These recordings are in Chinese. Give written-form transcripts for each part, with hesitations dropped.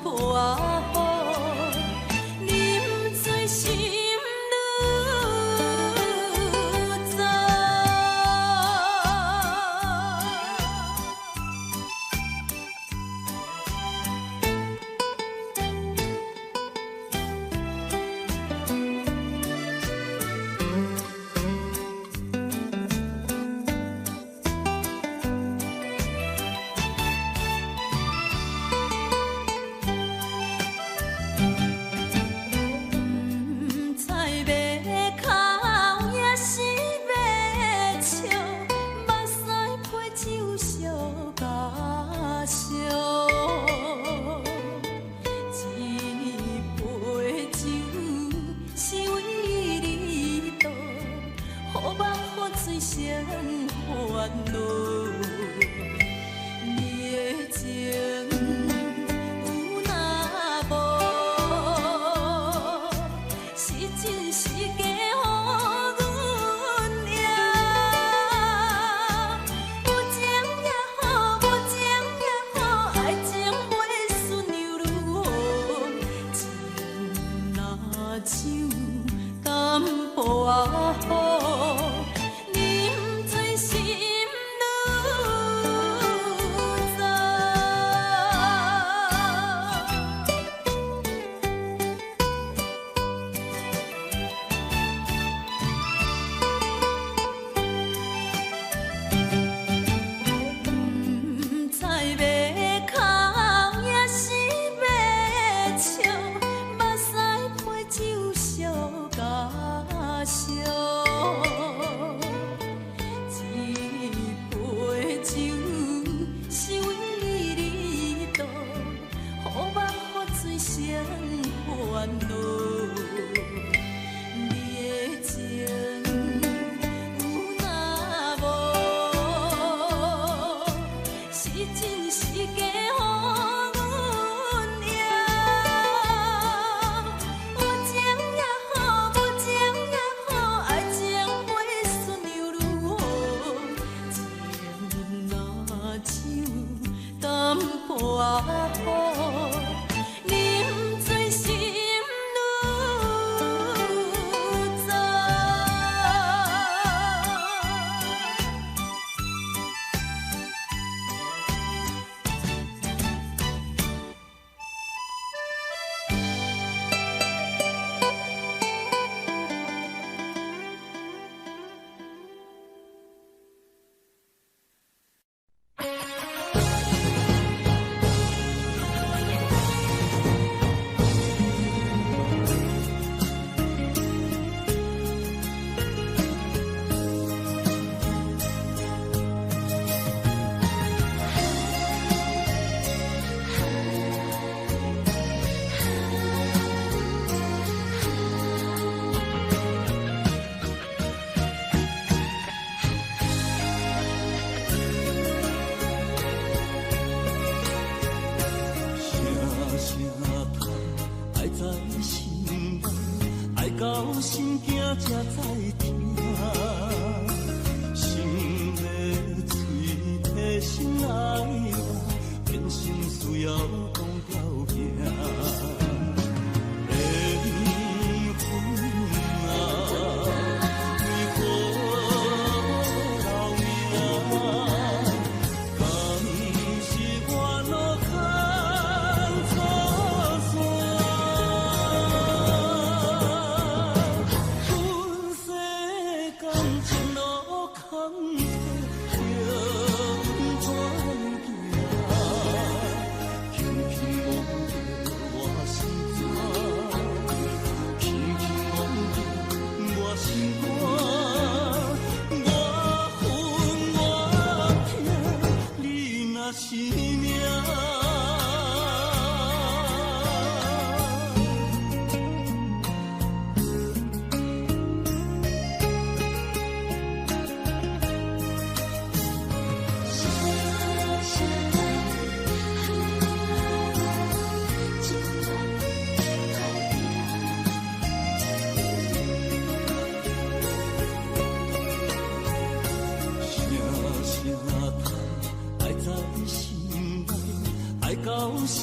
破雨，啉醉心愈糟。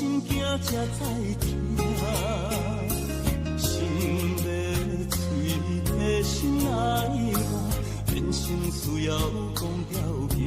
心惊才知听，心要嘴提心爱我，人生需要讲条行。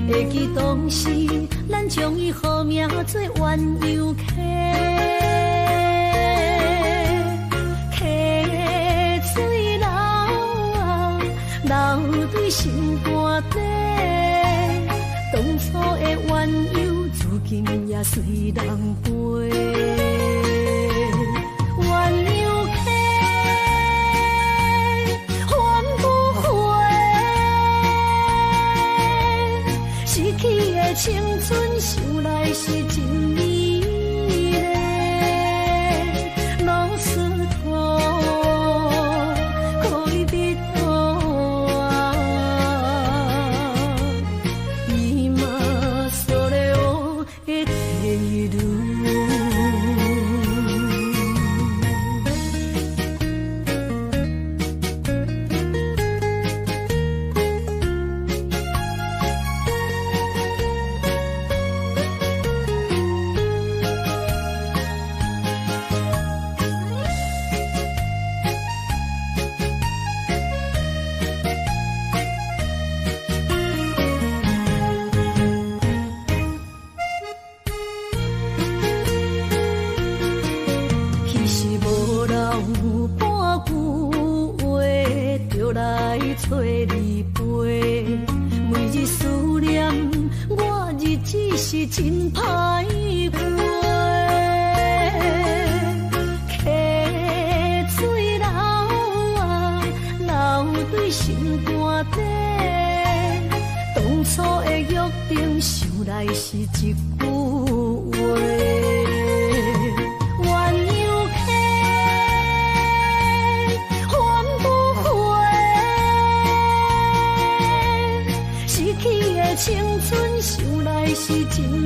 会记当时，咱将伊号名做鸳鸯溪，溪水流啊，流对心肝底。当初的鸳鸯，至今也随人陪。鸳鸯溪，翻不回。逝去的青春，想来是真美丽。老师徒，可以别途啊，伊嘛所了的地路。找你陪，每日思念，我日子是真歹过。溪水流啊，流对心肝底。当初的约定，想来是一句话。青春想来是真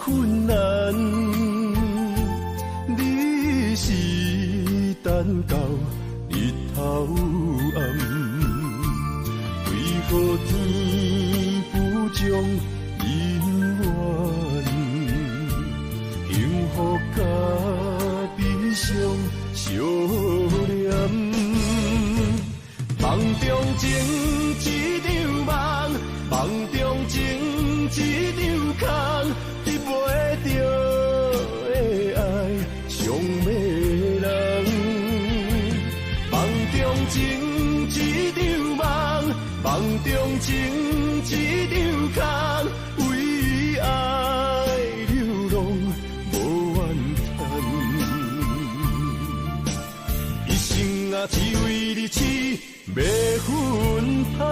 困难，你是等到日头暗，为何天不将人怨？幸福甲悲伤相连，梦中情一场梦，梦中情一场空。袂着的爱，上迷人。梦中情一场梦，梦中情一场空，为爱流浪无怨叹。一生啊，只为你痴，袂分芳。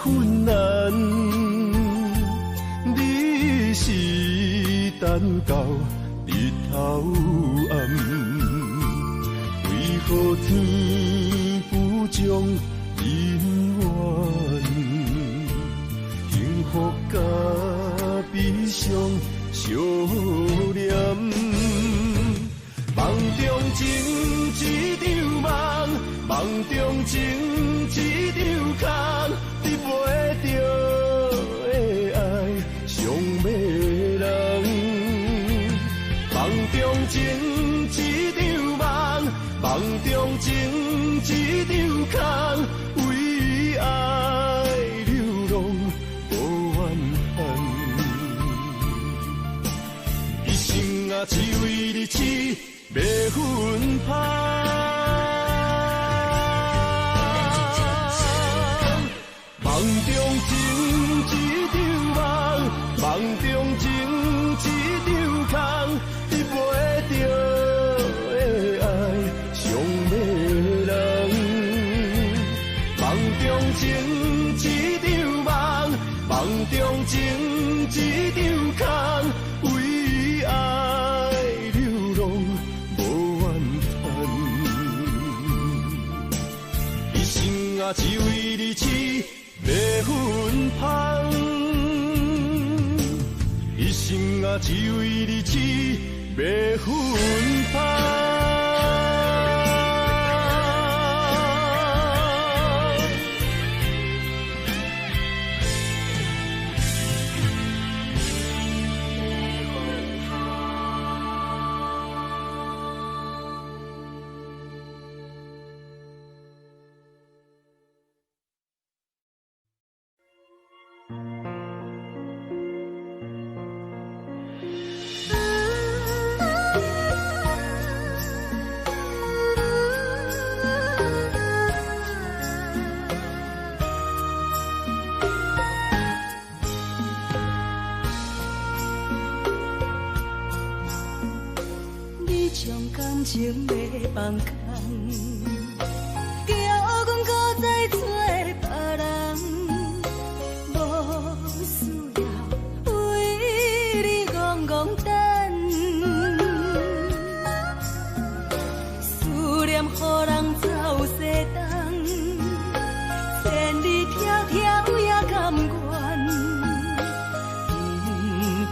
困难，你是等到日头暗，为何天不将人怨？幸福甲悲伤相连，梦中情一场梦，梦中情一场空。袂着的爱，上迷人。梦中情一场梦，梦中情一场空，为爱流浪无怨叹。一生啊，只为你痴，袂分芳。梦中情一场梦，梦中情一场空，袂着的爱，上迷人。梦中情一场梦，梦中情一场空，为爱流浪无怨叹。一生啊，只为你痴。袂分芳，一生啊，只为你痴，袂分芳。情要放空，叫我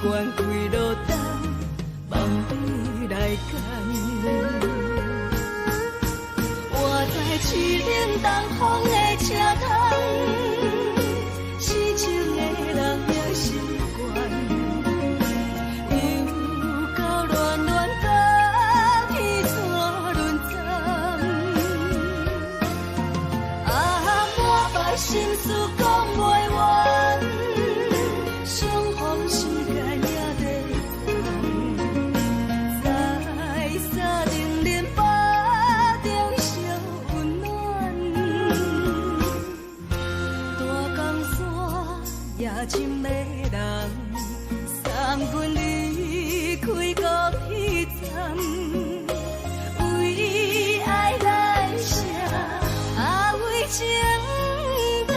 管开路灯，梦里来牵。我在市顶东风的车窗，痴情的人也习惯，又到乱乱甲天山轮转。啊，满腹心事讲袂完，相逢时间也在等，在沙定连巴中烧温暖。大江山也深的人，三军离开高铁站，为爱来写，为情等。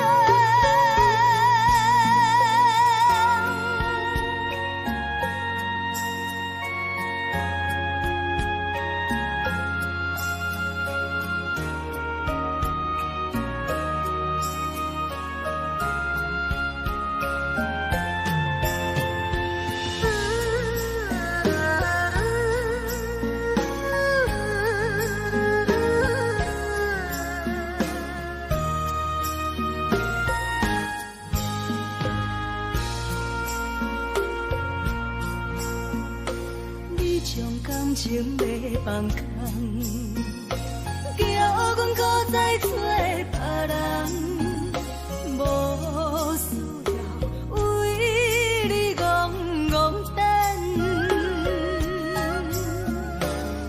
你将感情要放空，叫阮搁再找别人，无需要为你戆戆等。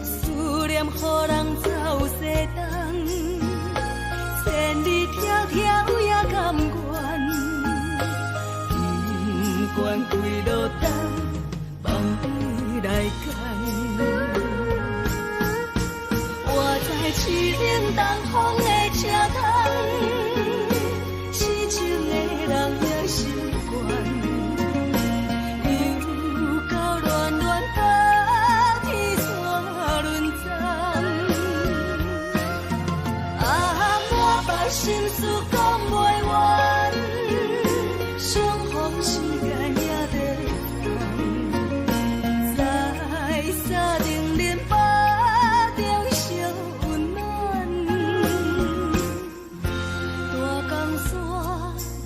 思念予人走西东，千里迢迢也甘愿，不管开路灯，梦里来牵。我在市顶东风的车窗，痴情的人也习惯，又到乱乱甲天山轮转。啊，满腹心事讲袂完，相逢时间也在等，在沙定连巴中烧温暖。大江山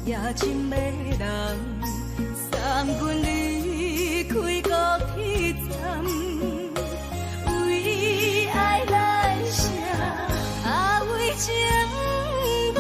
也深的人，三军离开高铁站，为爱来写，为情等。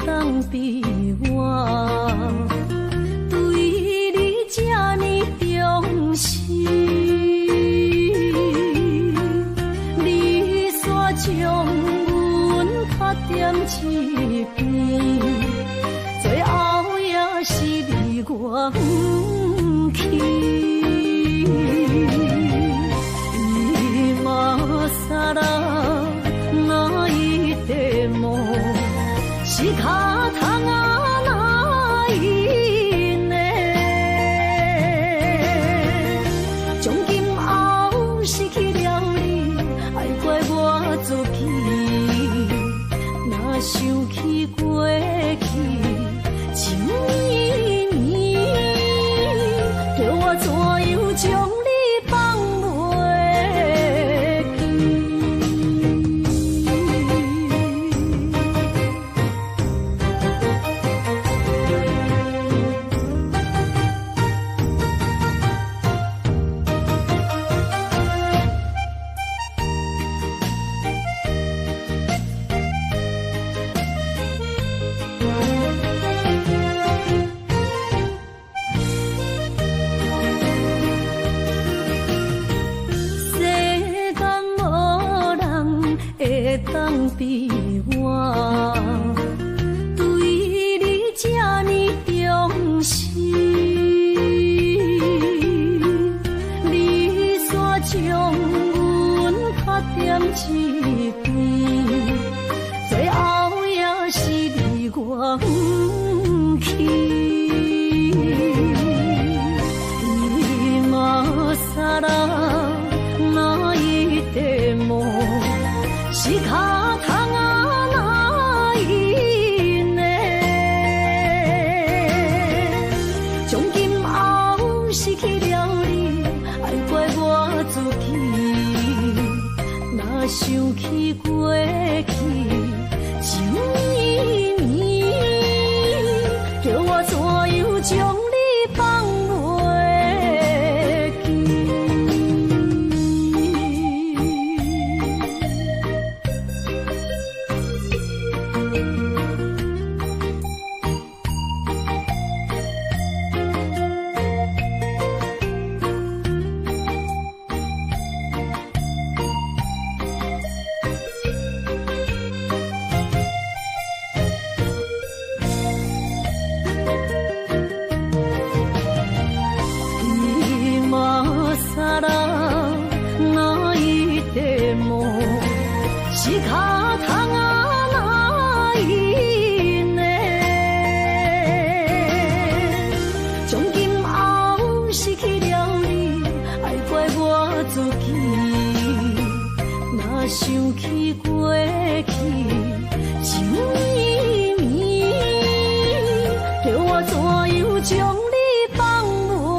当比我对你这呢重视，你煞将阮拍点一边，最后也是离我不去。今ら泣いても仕方がないね。从今后失去了你，爱怪我自己。若想起过去，情绵绵，叫我怎样将你放袂记？当比我，对你这呢重视，你煞将阮打点一边，最后也是离我不去。萨拉那一地梦，是卡通啊那一年，从今后失去了你，爱怪我自己，若想起过去情绵绵，叫我怎样将你放袂？是卡通啊那一年，从今后失去了你，爱怪我自己，若想起过去情绵绵，叫我怎样将你放袂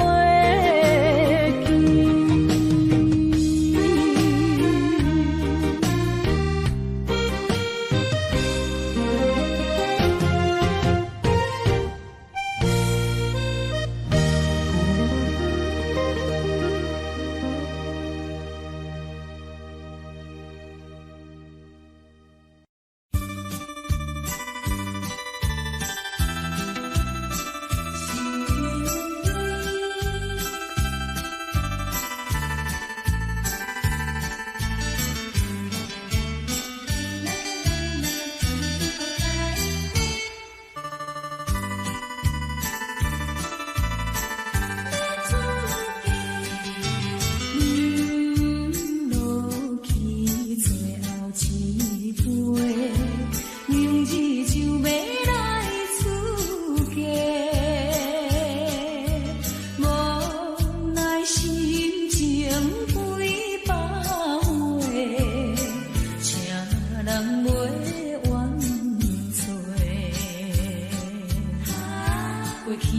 记？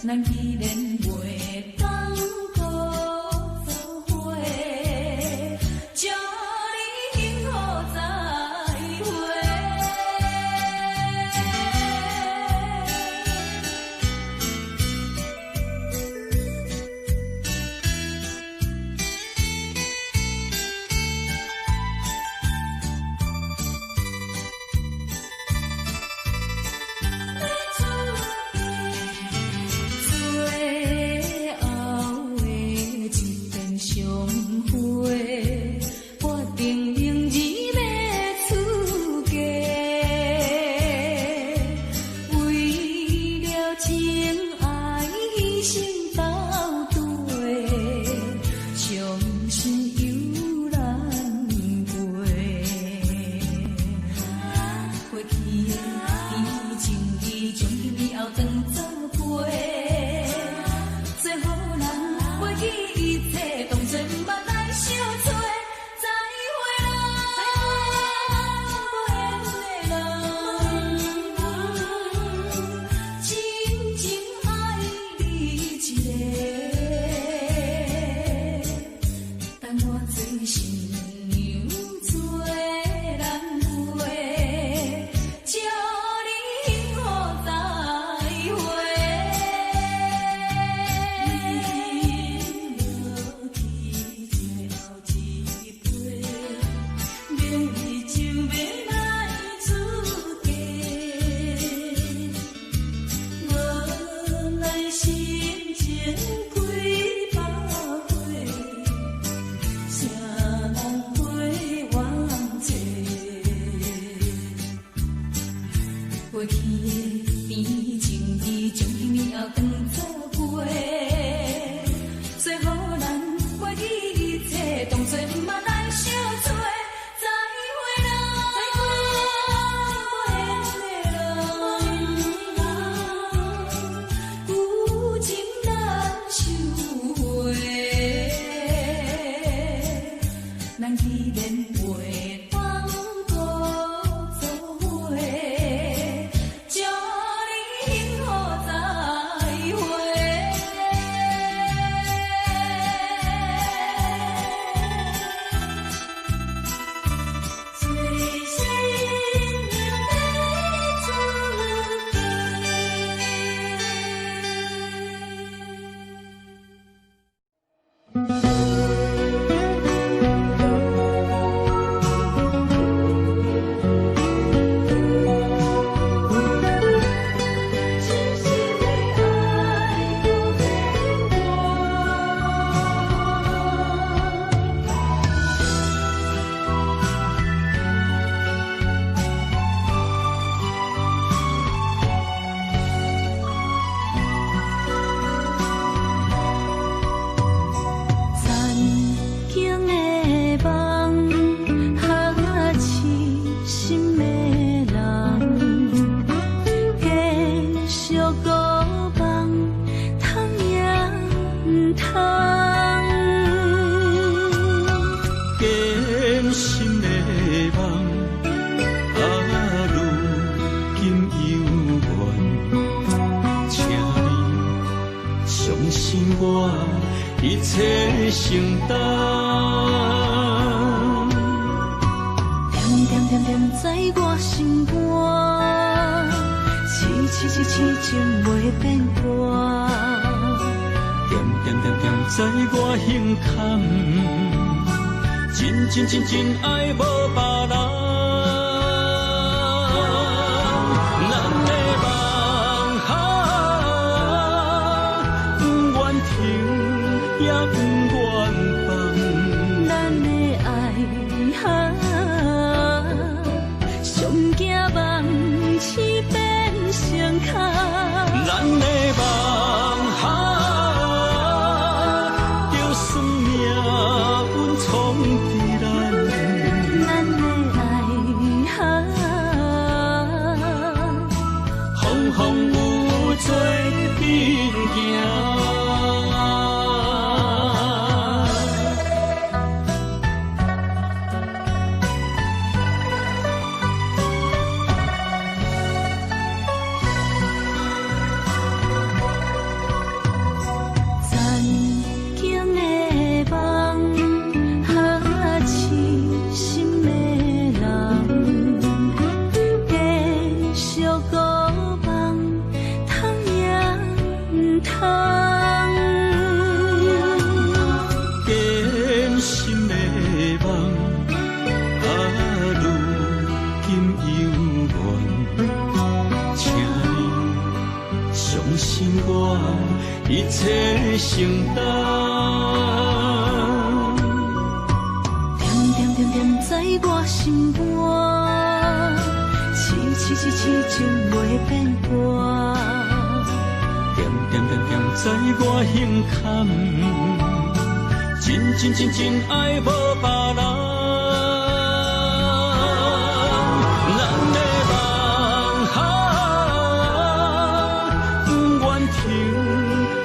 咱既然袂当搁做伙，祝你幸福再会。过去的甜情意，从今也当作过。最好咱袂记一切，当作毋捌咱相做。再会啦，旧情难收回，咱既然袂当搁做伙，祝你幸福再会。最心一切承担，点点点点在我心肝，痴情袂变卦，点点点点在我胸坎，真爱无别人。也不愿放，咱的爱上惊梦痴变成空，咱的梦就算命运闯伫咱的爱风风雨做阵行。一切承担，点点点点在我心肝，痴情袂变卦，点点点点在我胸坎，真爱无别人。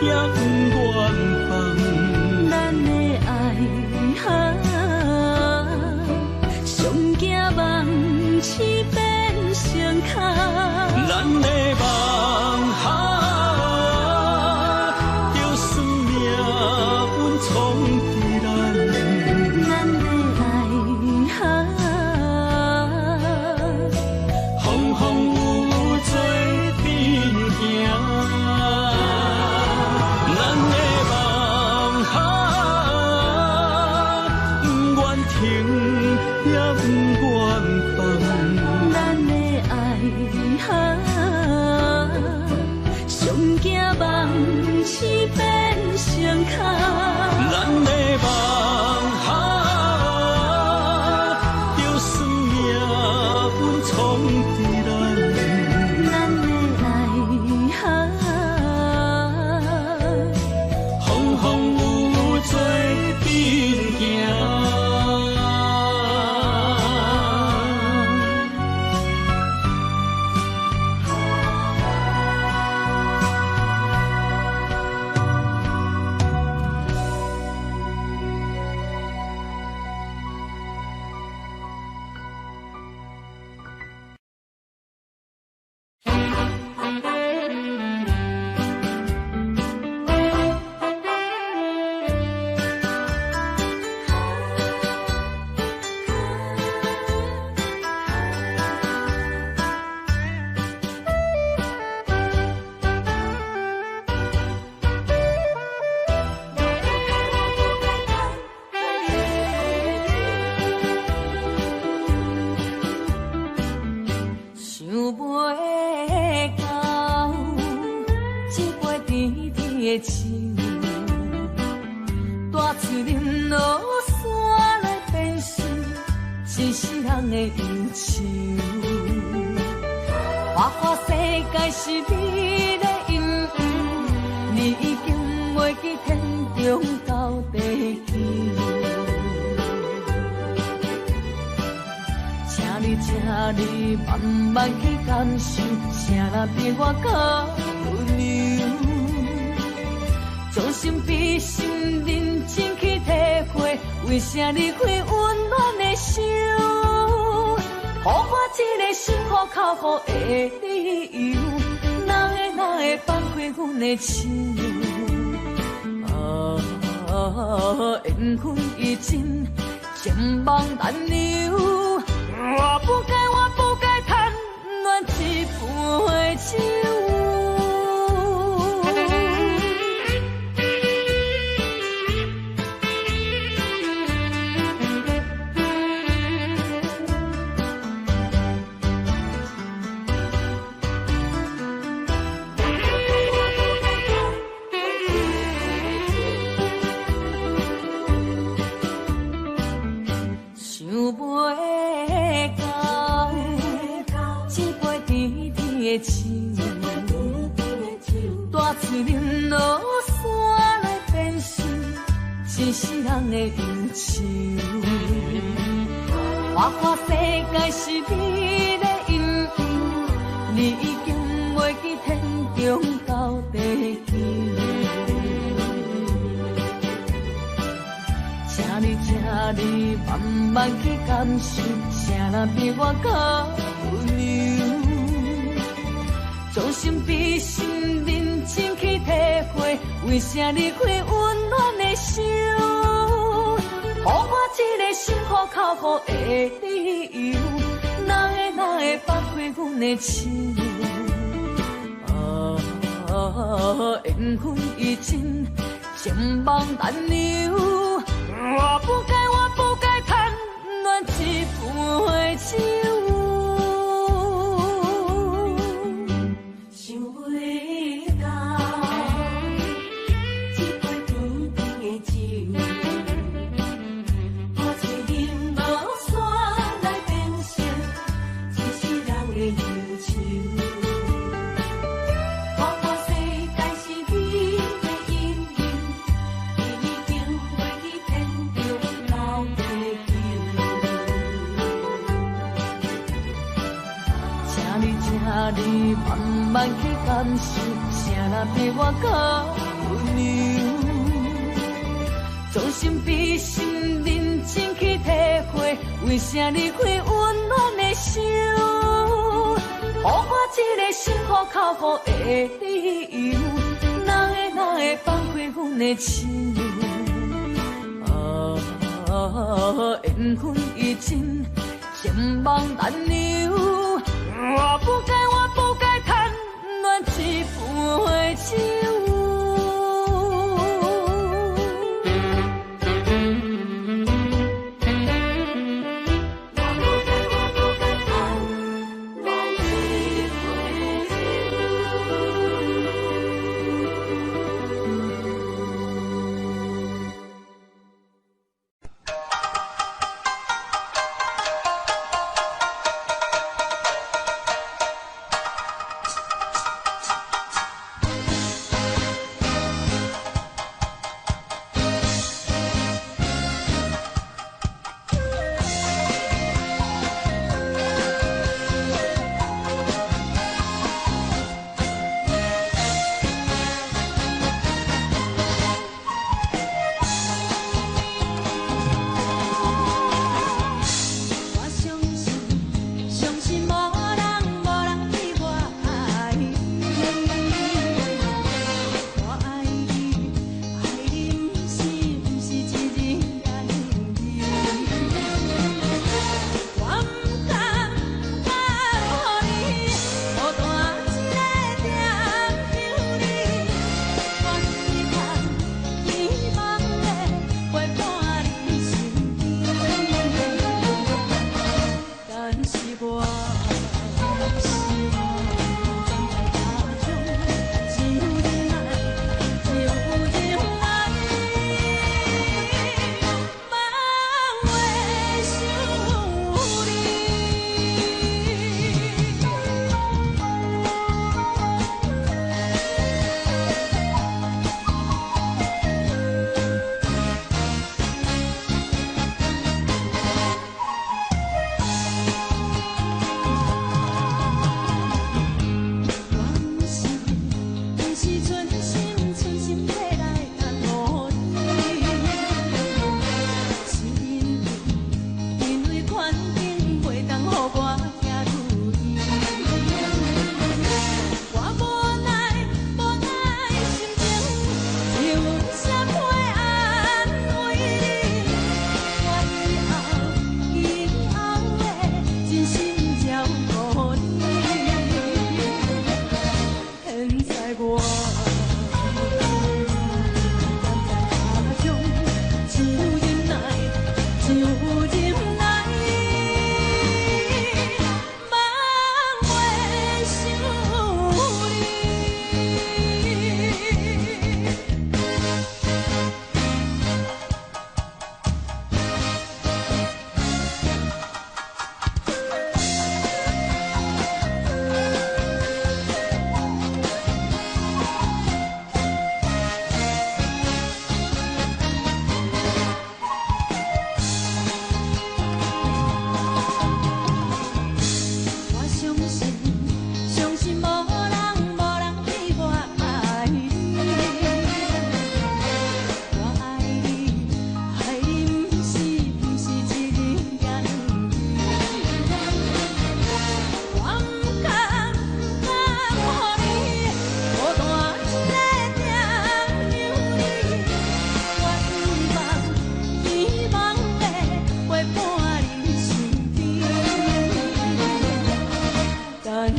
也不愿放，咱的爱上惊梦痴变成空，咱的梦就算命运闯伫咱的爱风风雨做阵行。也不愿放，咱的爱上惊梦痴变成空，咱的梦就算命运闯伫咱。的树，大树林落山来变成一世人的忧愁。花花世界是你的阴影，你已经袂记天中到地球。请你慢慢去感受，谁人比我较温柔？将心比心，认真去体会，为啥你开温暖的手？予我一个心苦口苦的理由，哪会放开阮的手？缘分已尽，情梦难留。我不该贪恋一杯酒。大树林落山来变成一世人的忧愁。花花世界是你的阴影，你已经袂记天中到地球。请你慢慢去感受，谁人比我较温柔？将心比心，认真去体会，为啥你开温暖的手？予我一个心苦口苦的理由，哪会放开阮的手？缘分已尽，情梦难留。我不该贪恋一杯酒。你慢慢去感受，谁人比我较温柔？将心比心，认真去体会，为啥你开温暖的手？予我一个心苦口苦的理由，哪会放开阮的手？缘分已尽，情梦难留。我不该贪恋一杯酒。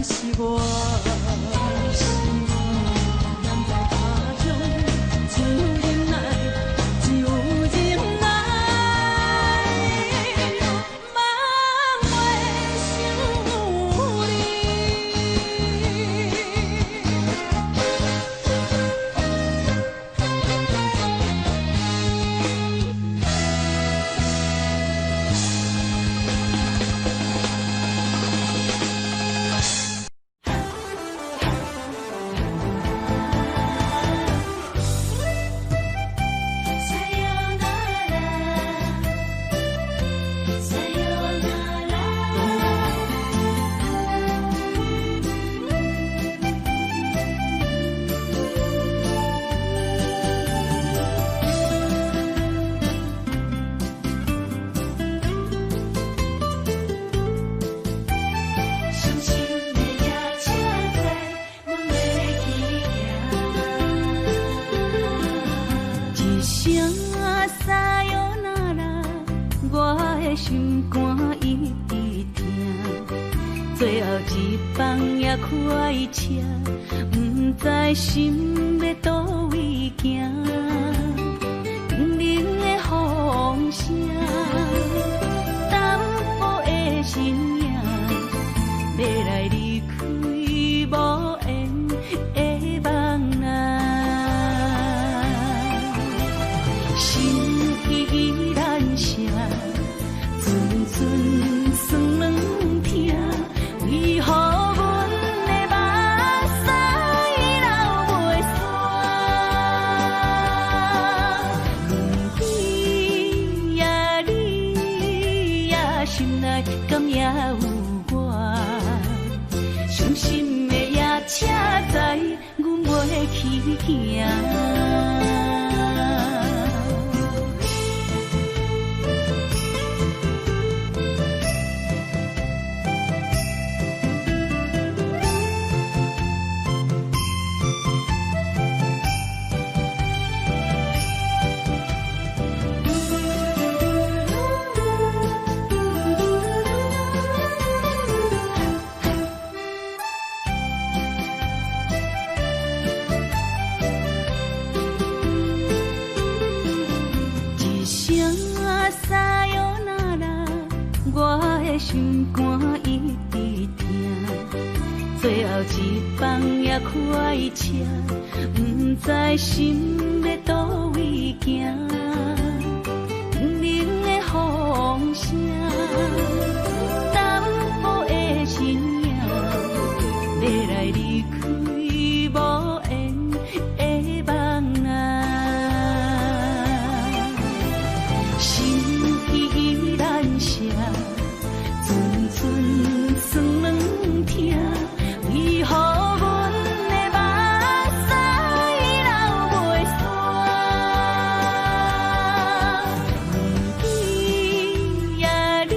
是我。人在他乡，只有忍耐，只有忍耐，梦袂想心肝一直疼，最后一放也开车，不知心要倒位行，冷冷的风声，淡薄的身影，要来离开无缘的梦啊，心依然舍。阵酸软痛，为何阮的目屎流袂煞？轮回呀，你呀，心内敢也有我？伤心的夜车载，阮袂去行。心肝一直疼，最后一放也开车，不知心要倒位行。冷冷的风声，淡薄的身影，要来离开无缘的梦啊，心依然舍。阵酸软痛，为何阮的目屎流袂煞？轮回呀，你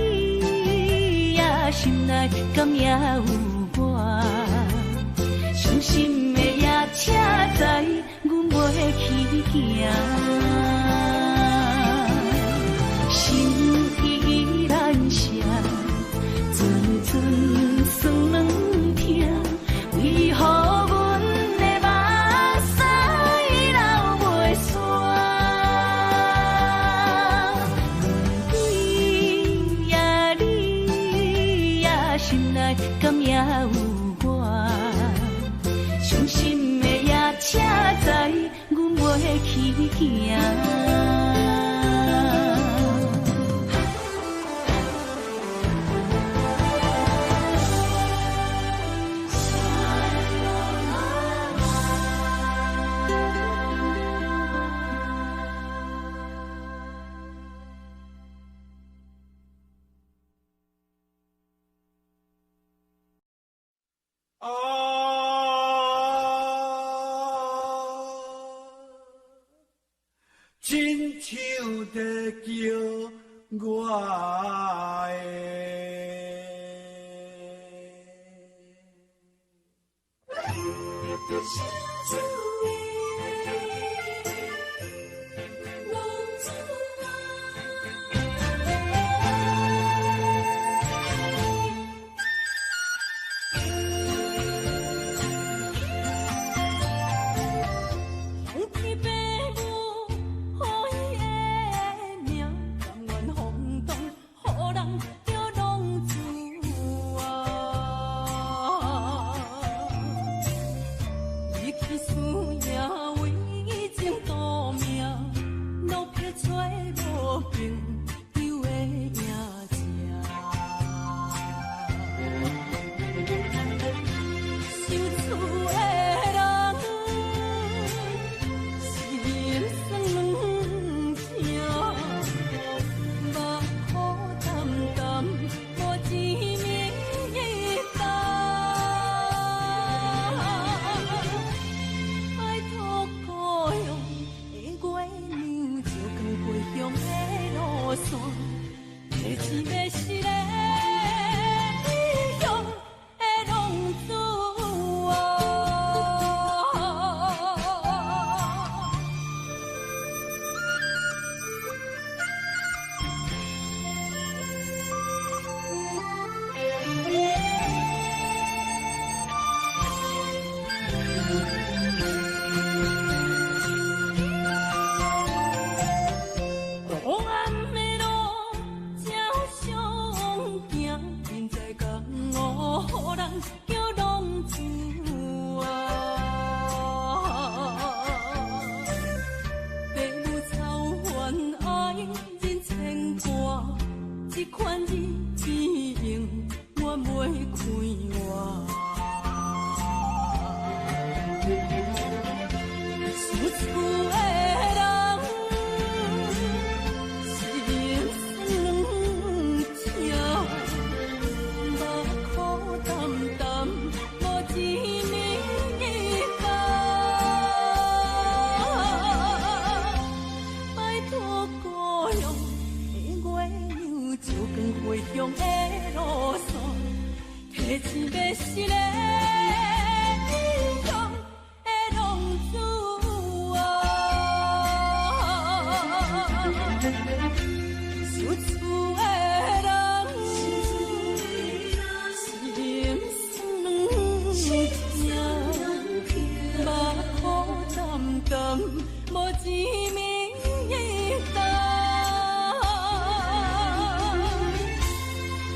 呀，心内敢也有我？伤心的夜车载，阮袂去行。心依然舍。阵酸软痛，为何阮的目屎流袂煞？轮回呀，你呀，心内敢也有我？伤心的夜车载，阮袂去行。亲像在叫我外。思厝的人，心酸情，目苦淡淡，无一年甘。拜托故乡的月亮，照光回乡的路线，提醒要是个英雄的浪子啊！思厝的人，心酸情，目苦淡淡，无一暝甘。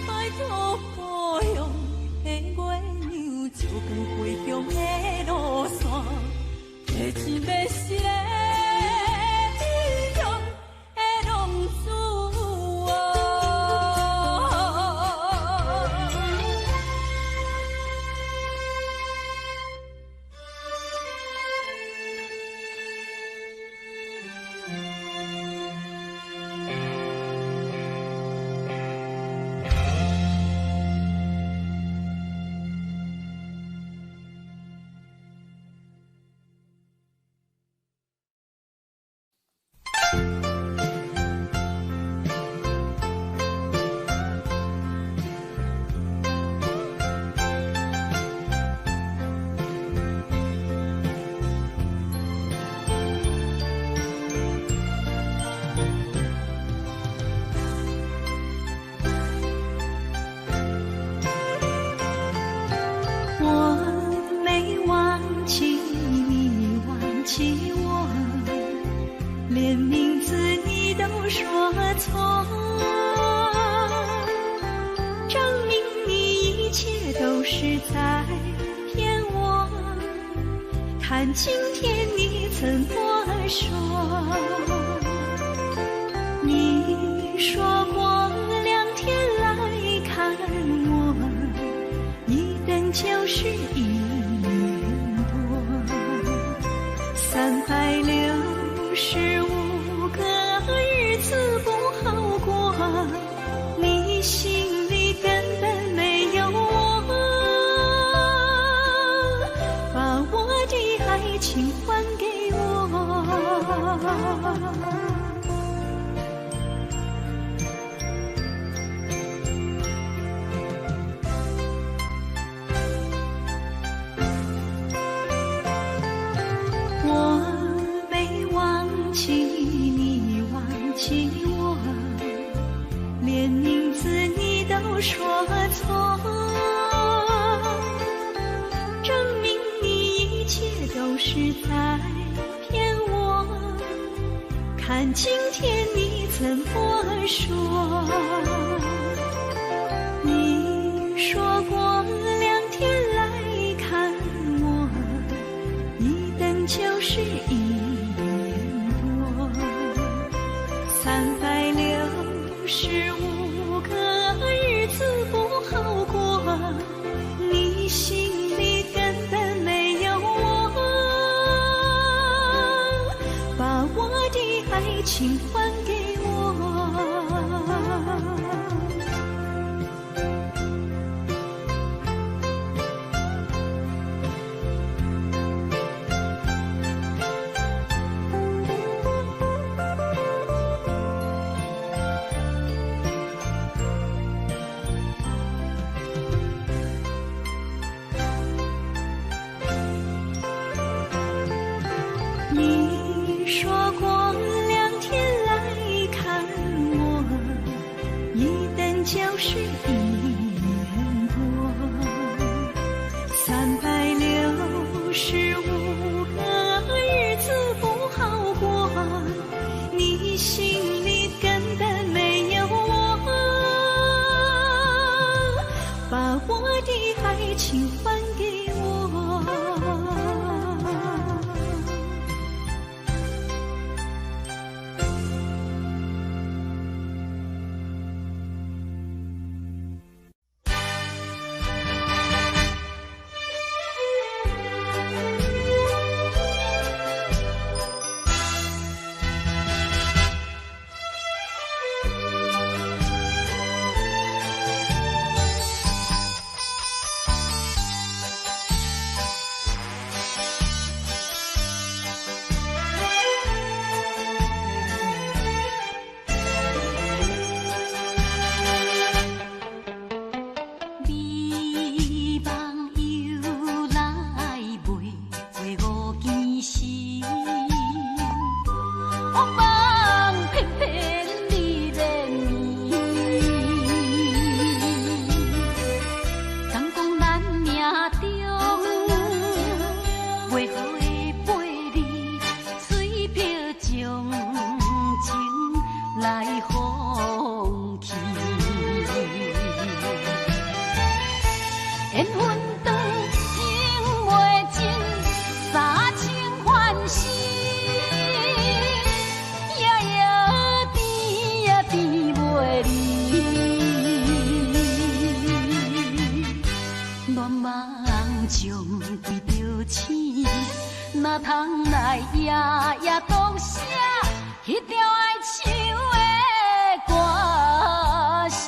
拜托故乡的月亮，照光回乡的路线，提醒要是个英雄的浪子啊！看今天你怎么说？你说过2天来看我，一等就是1年多，365个日子不好过，你心里根本没有我，把我的爱情还给我。我没忘记你忘记我，连名字你都说错，证明你一切都是在骗我。看今天你怎么说？你说过2天来看我，一等就是1年多，365个日子不好过，你心里根本没有我，把我的爱情还给我。你说过2天来看我，一等就是1年多，365个日子不好过，你心里根本没有我，把我的爱情还给我。缘分长情袂尽，三情换死，夜夜甜也甜袂离。乱梦中对着醒，哪通来夜夜读写迄条爱唱的歌词？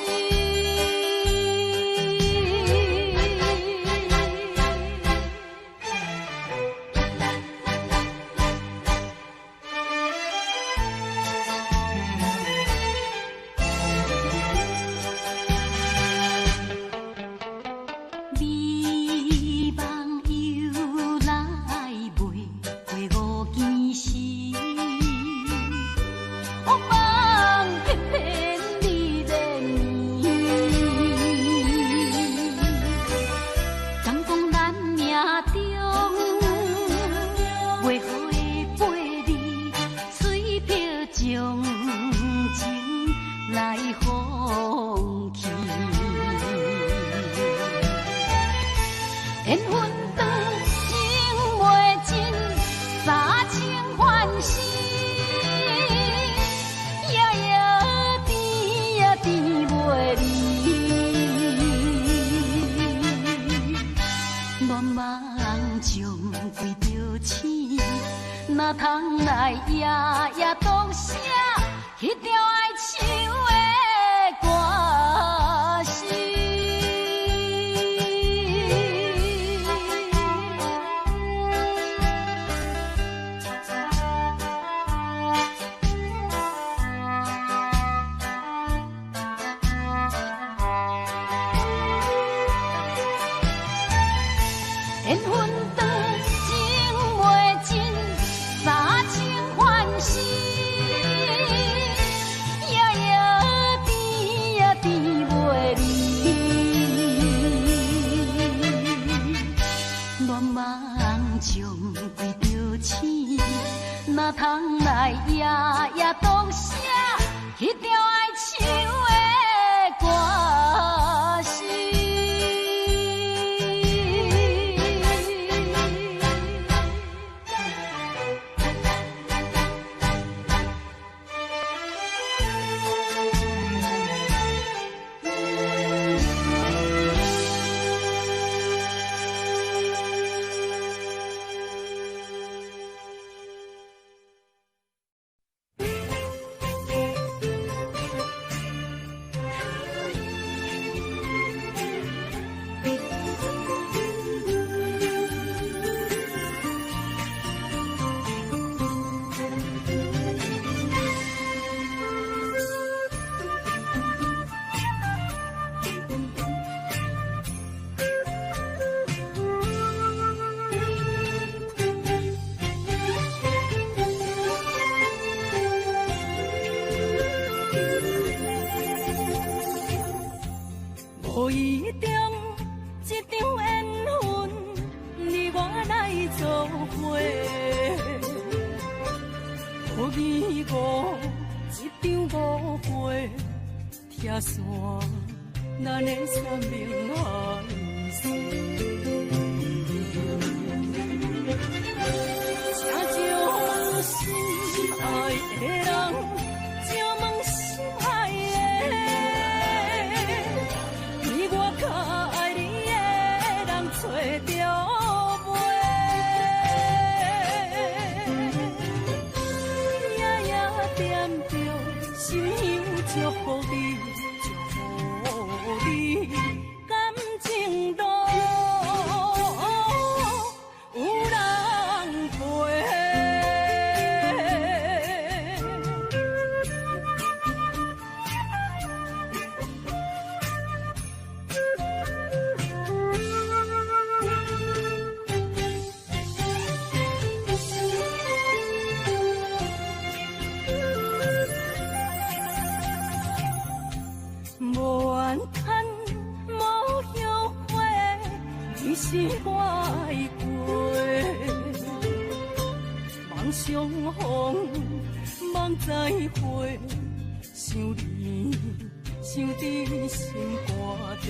缘分长情袂尽，三情换死，夜夜甜也甜袂离。乱梦中对着醒，哪通来夜夜读写迄条爱唱的歌词？缘分长情袂尽，三情换死，夜夜甜也甜袂离。乱梦中对着醒，哪通来夜夜读写迄条爱唱的歌词？无意中一场缘分，你我来作伙。无意误一场误会，拆散咱的生命海誓。请将心爱的人，借问心爱的。我较爱你的人找着袂，夜夜惦着心香祝福你，祝福你感情路有人陪。无怨叹，无后悔，你是我的过。梦相逢，梦再会，想你，想伫心肝底。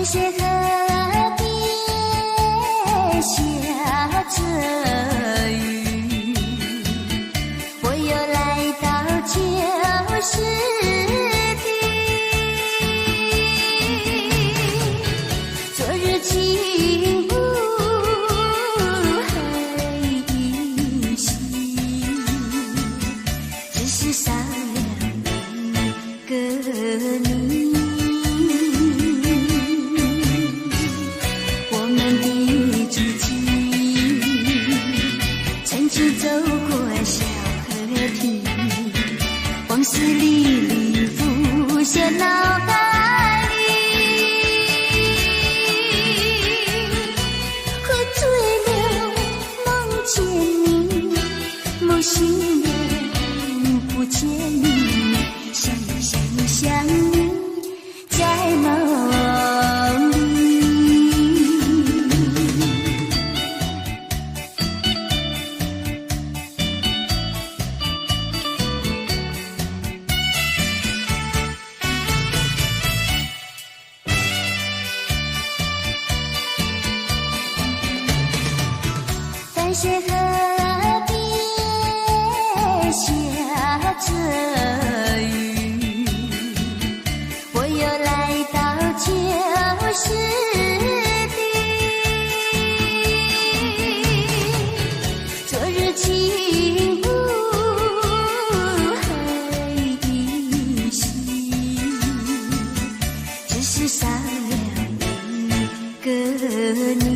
淡水河边下着雨，我又来到旧时地。昨日情不还依稀，只是少了一个你。走过小河堤，往事历历浮现脑海里，喝醉了梦见你，梦醒了不见你，想你在梦里。淡水河边下着雨，我又来到旧时地。昨日情不还依稀，只是少了一个你。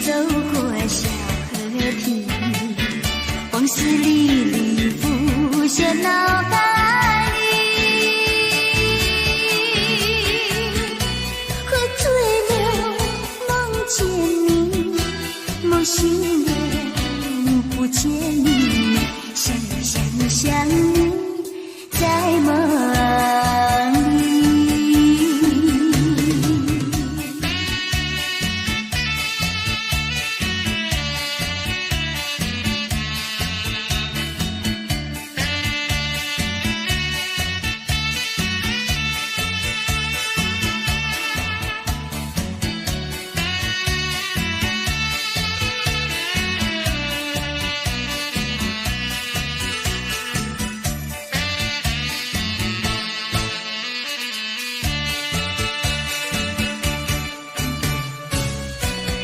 走过小河堤，往事历历浮现脑海里，喝醉了梦见你，梦醒了不见你，想你在梦里。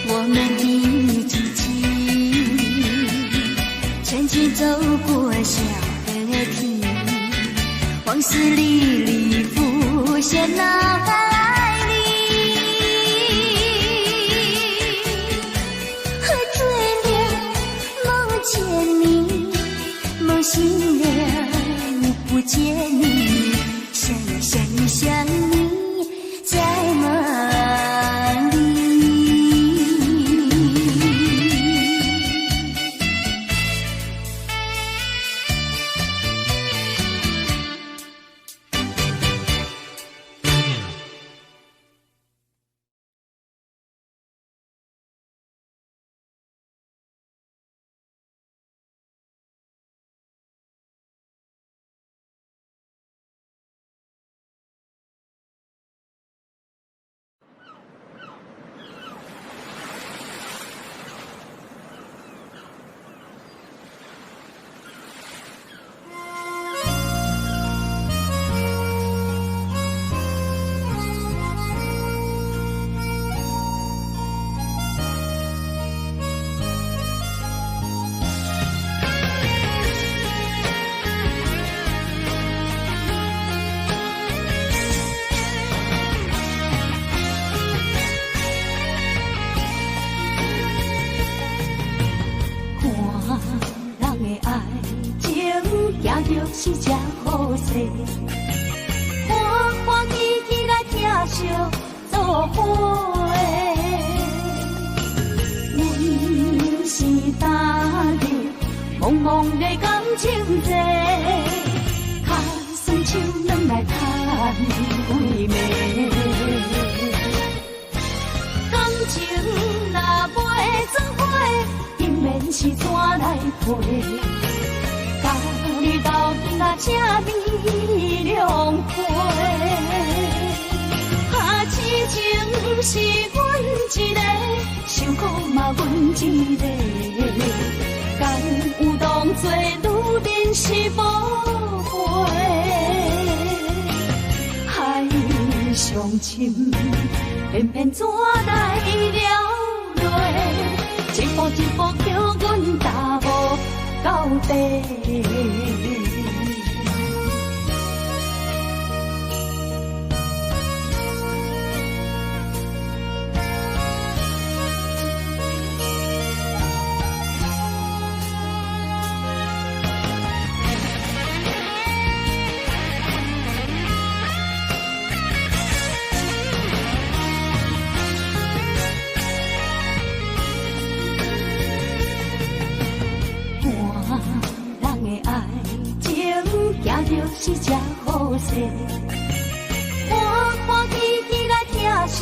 我们的激情，曾经走过小河堤，往事历历浮现脑海里，喝醉了梦见你，梦醒了不见你，想你在梦里。是只好势，欢欢喜喜来疼惜做伙的。阮是大日茫茫的感情债，脚酸手软来叹归暝。感情若袂做伙，因免是怎来陪？赤面两杯。痴情是阮一个，受苦嘛阮一个，敢有当作女人是无悔？海上深，偏偏怎来了落？一步一步叫阮踏无到底。是只好势，欢欢喜喜来疼惜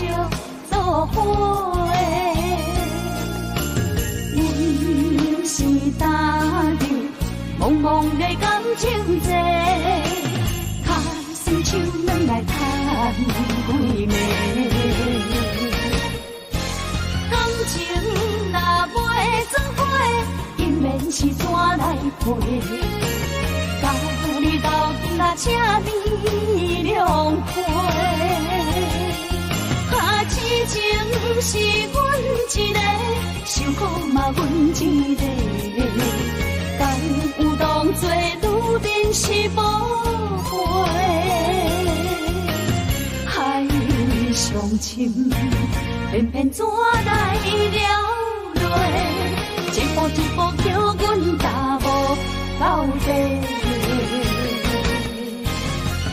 做伙。阮是打入茫茫的感情债，卡心手软来叹几暝。感情若袂做伙，因免是怎来陪？你到那赤面两杯，痴情是阮一个，受苦嘛阮一个，敢有当作女人是无悔？海上深，偏偏怎来了落？一步一步叫阮踏无到底。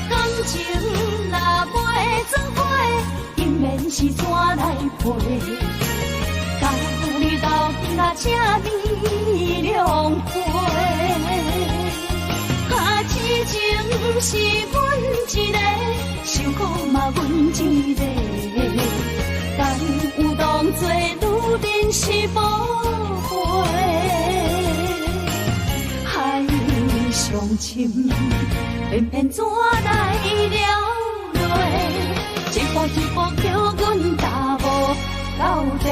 感情若袂做伙，因免是怎来陪？甲你斗那赤面两杯，痴情是阮一个，受苦嘛阮一个，敢有当作女人是无悔？海上深。偏偏怎来了落？一步一步叫阮踏无到底。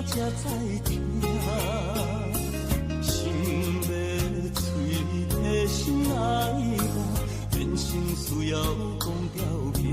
才知听，心要碎的心爱我，变成需要讲条命。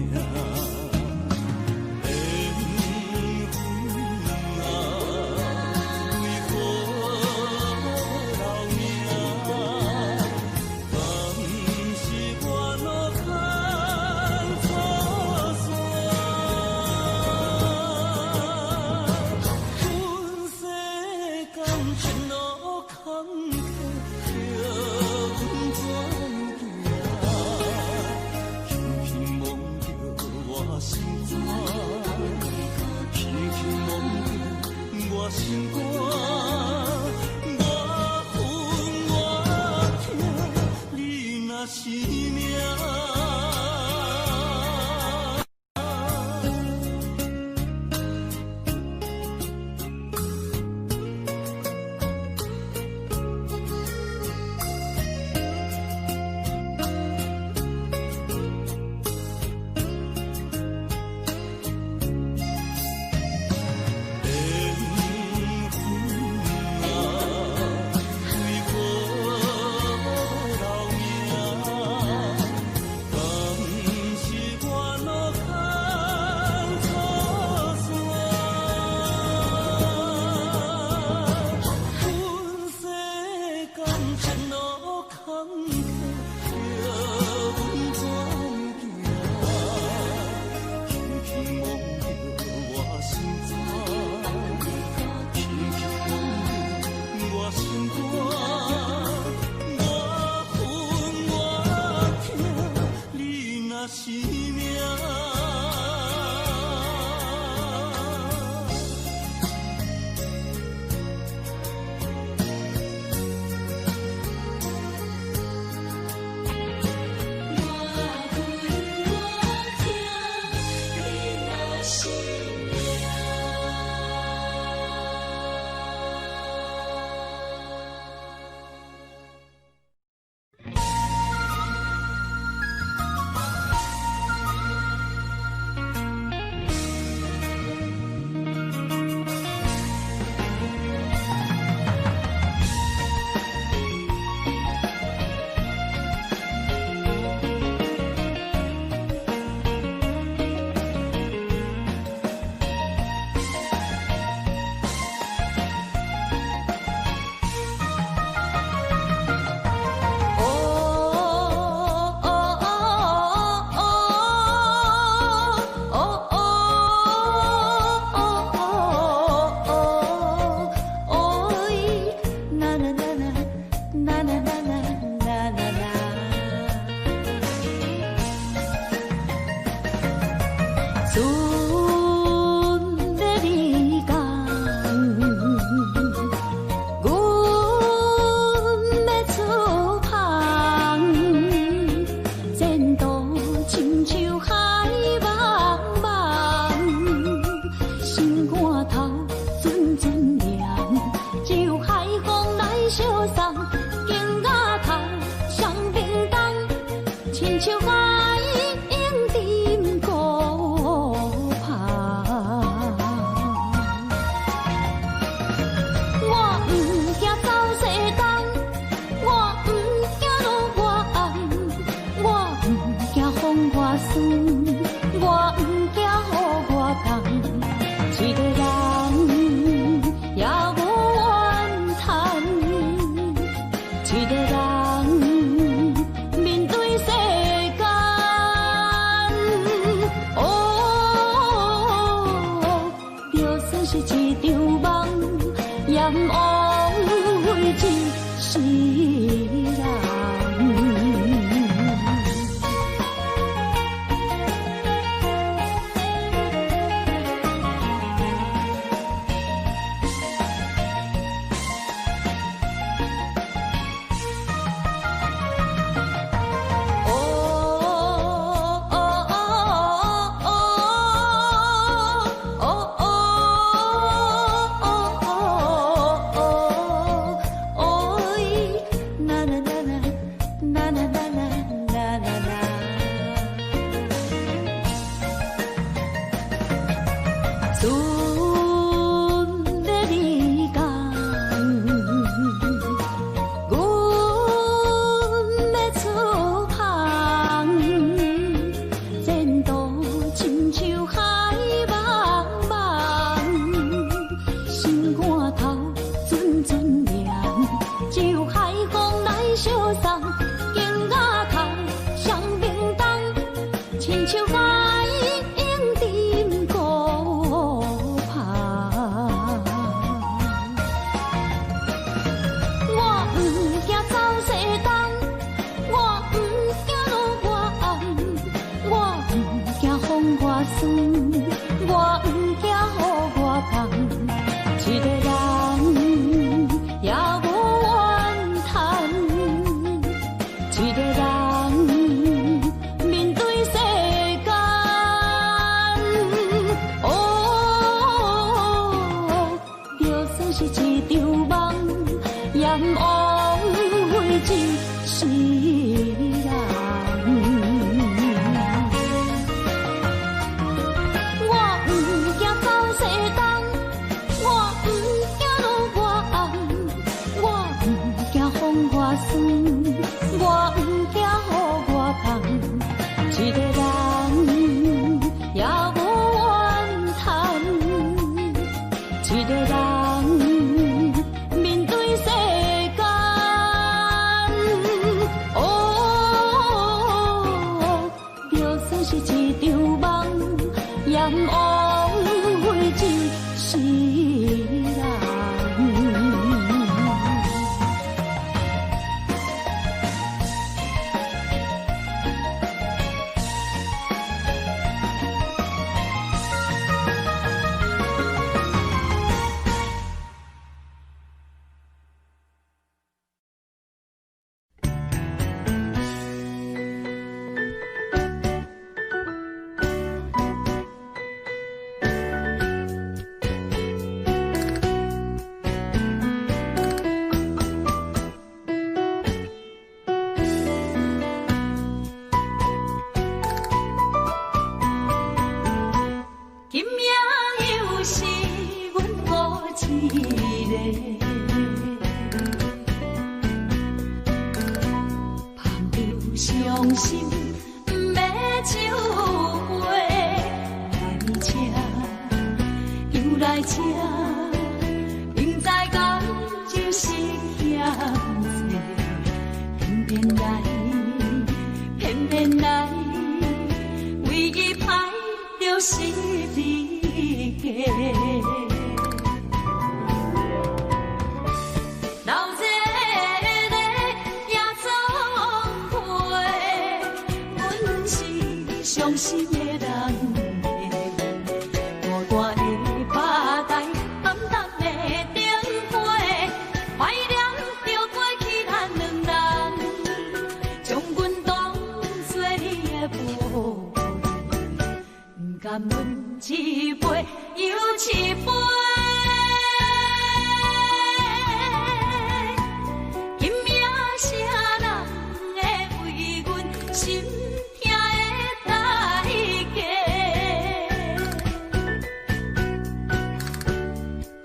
伤心的人。甘阮一杯又一杯。今夜谁人会为阮心痛的代价？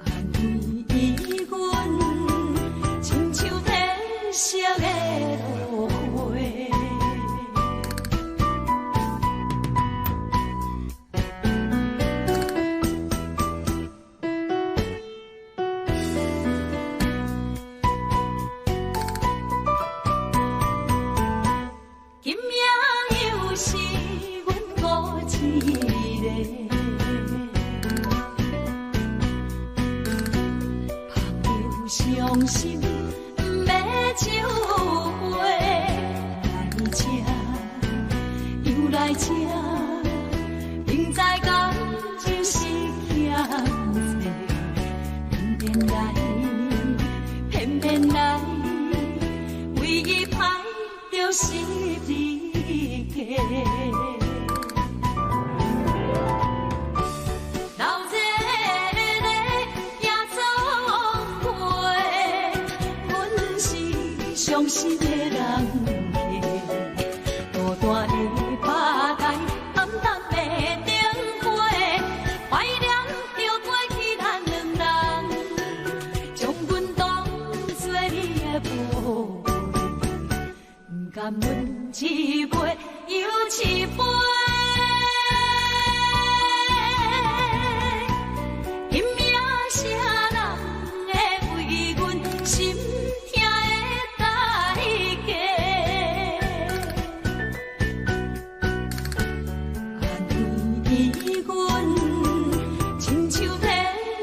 安慰阮，亲像褪色的落花。今夜又是阮孤一个，朋友伤心要酒杯，来吃又来吃，明知感情是欠债，偏偏来，唯一歹就是你家。老热的夜总会，阮是伤心的人家。大大的吧台，暗淡的灯花，怀念着过去咱两人，将阮当作你的宝贝，不甘阮一杯又一杯。今夜谁人会为阮心痛的代价？安慰阮，亲像褪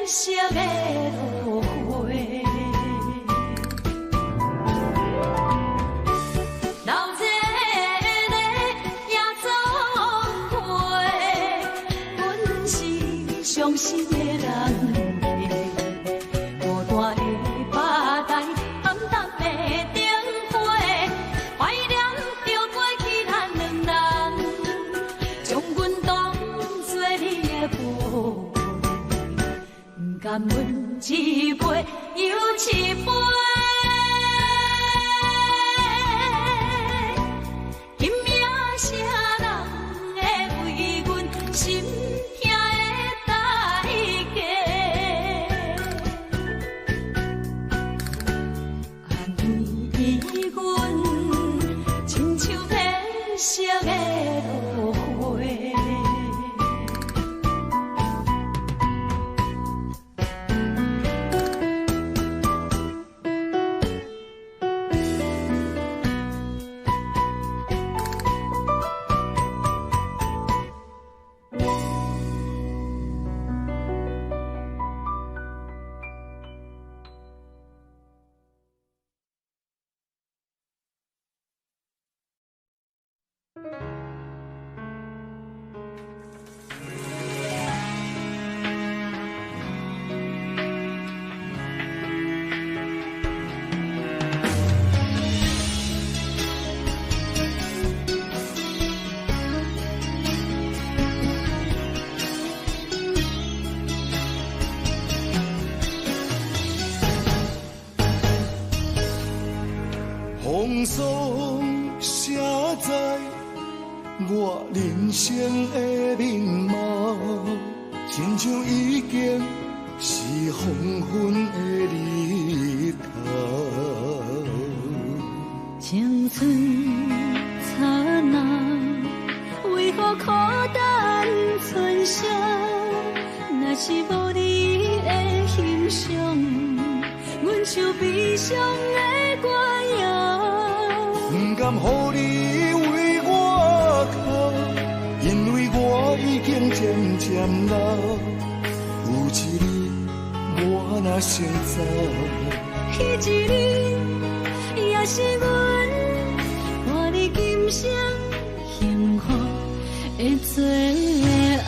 色的落花。老热的夜总会，阮是伤心的人家。大大的吧台，暗淡的灯花，怀念着过去咱两人，将阮当作你的宝贝，不甘阮一杯又一杯。今夜谁人会为阮心痛的代价？安慰阮，亲像褪色的落花。风霜写在我人生的面貌，亲像已经是黄昏的日头。青春刹那，为何孤单存剩？若是无你的欣赏，阮像悲伤的歌谣。不甘予你为我哭，因为我已经渐渐老。有一日我若先走，彼一日也是阮看你今生幸福的最后。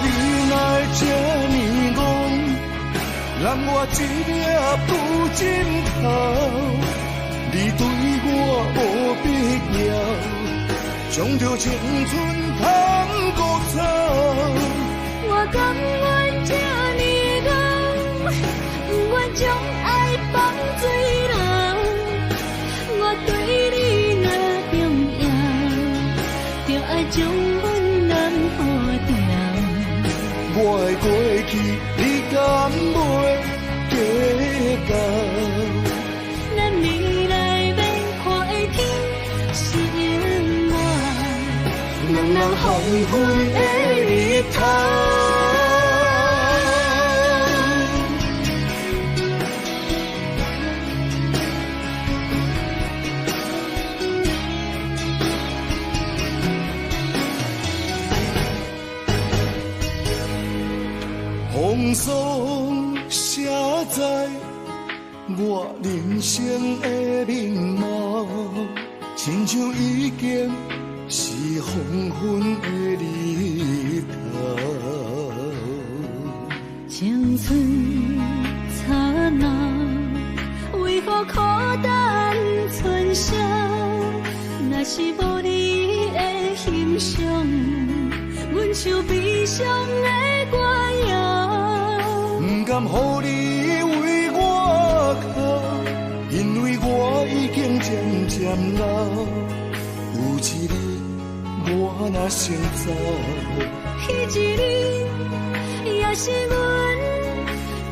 你来这呢讲，让我一粒不尽头。你对我无必要，将着青春通孤草。我甘愿这呢讲，不愿将爱放水流。我对你若重要，就爱将阮人抱牢。我的过去，你敢袂计较？咱未来免看的天是永远，人人黄昏的日头。风霜写在我人生的面貌，亲像已经是黄昏的日头。青春刹那，为何孤单春宵？若是无你的欣赏，阮像悲伤的歌谣。不甘予你为我哭，因为我已经渐渐老。有一日我若先走，彼一日也是阮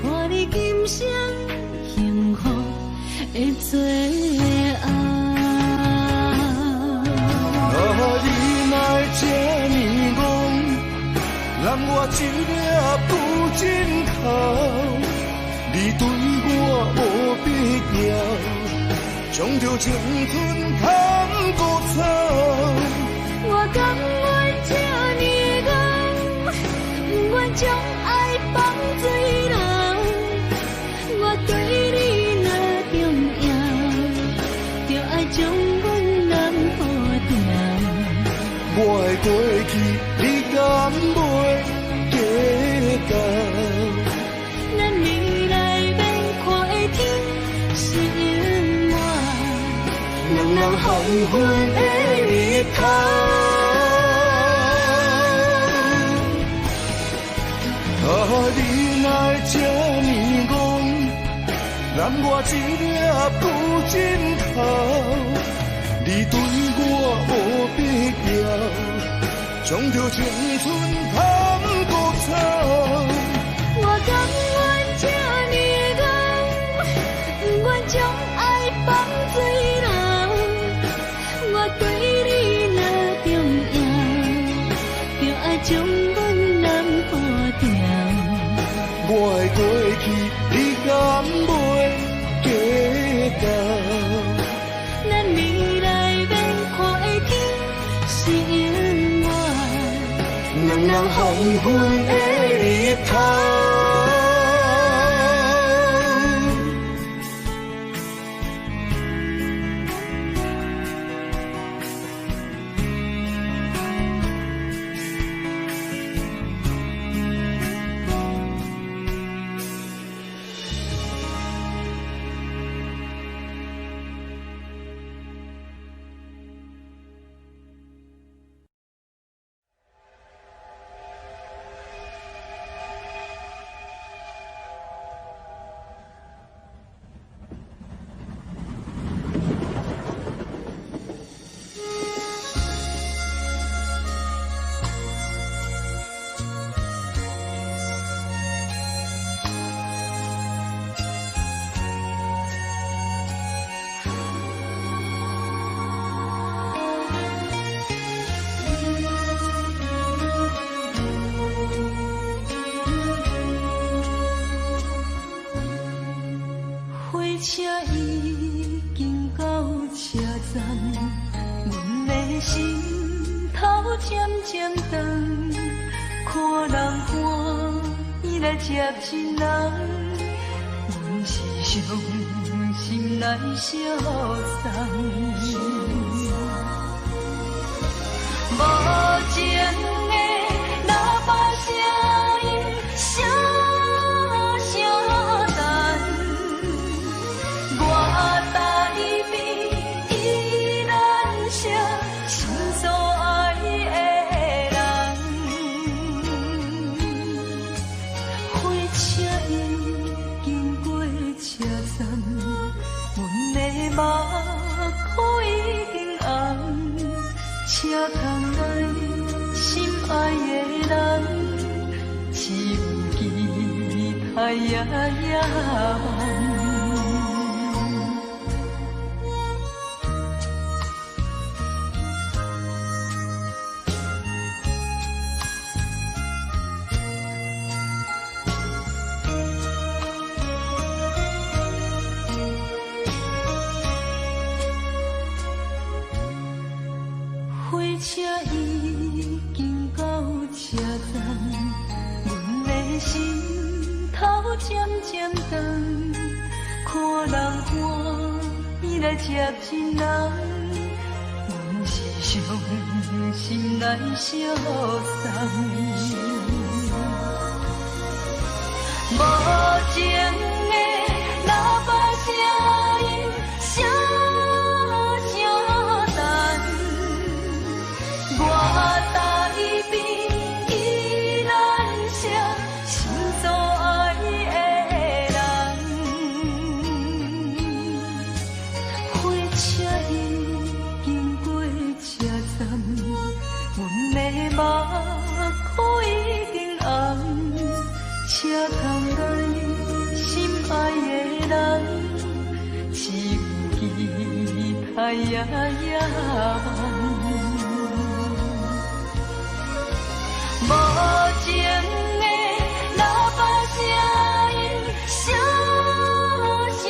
伴你今生幸福的最后。啊，你哪会这呢戆，让我一粒不进口。你对我无必要，将着青春通孤草。我甘愿这呢讲，不愿将爱放水流。我对你若重要，就爱将阮人抱牢。我的过去，你敢袂计较？咱未来免看的天是永远，人人黄昏的日头。啊，你哪会这呢戆，让我一粒不进口。你对我无必要，将着青春通孤草。我甘愿这呢讲，不愿将爱放水流。我对你若重要，就爱将阮人抱牢。我的过去，你敢袂计较？咱未来免看的天是永远，人人黄昏的日头。车已经到车站，阮的心头渐渐长，看人欢喜来接亲人，阮是伤心来相送。无情的喇叭声音声声淡，我在边依然声心所太呀呀梦。火车已经到车站，阮的心头渐渐长，看人欢喜来接亲人，阮是伤心来相送。无情的喇叭声音声声淡，我台边依然想心所爱的人。火车已经过车站，阮的目眶已经红，车窗内心爱的人，只有期待呀呀梦。无情的喇叭声音声声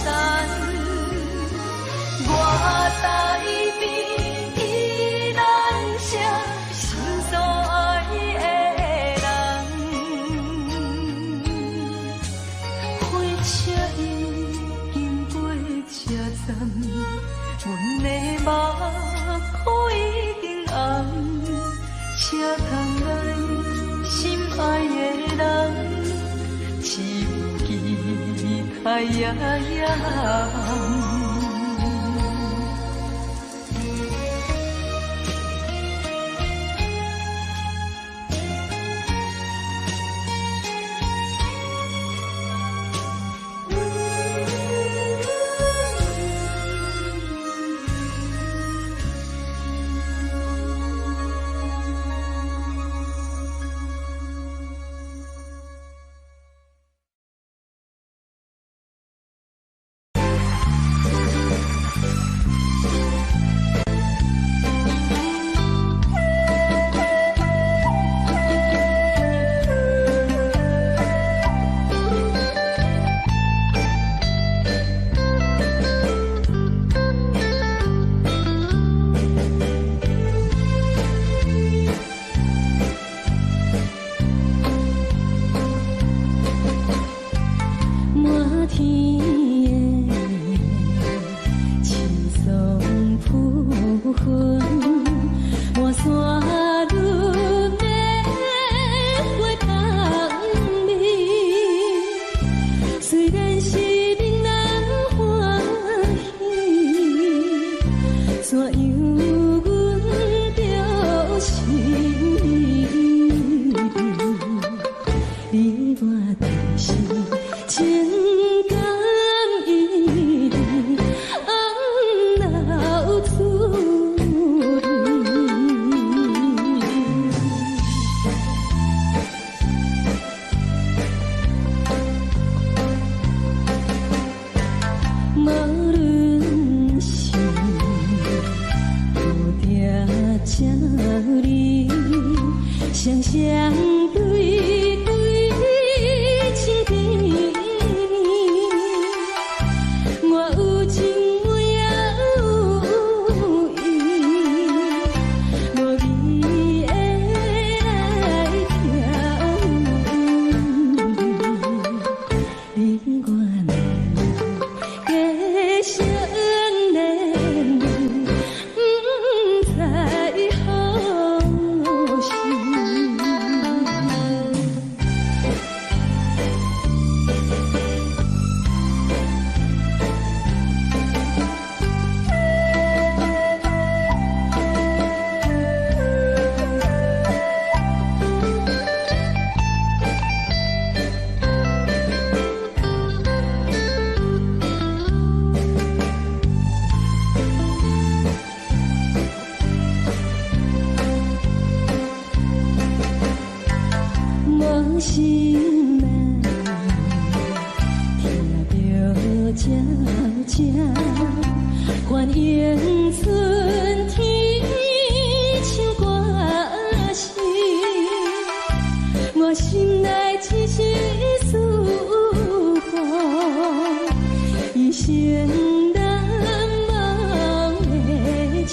淡，我台边依然想心所爱的人。火车已经过车站，阮的目眶已经红，车窗内心爱的人，只有期待呀呀梦。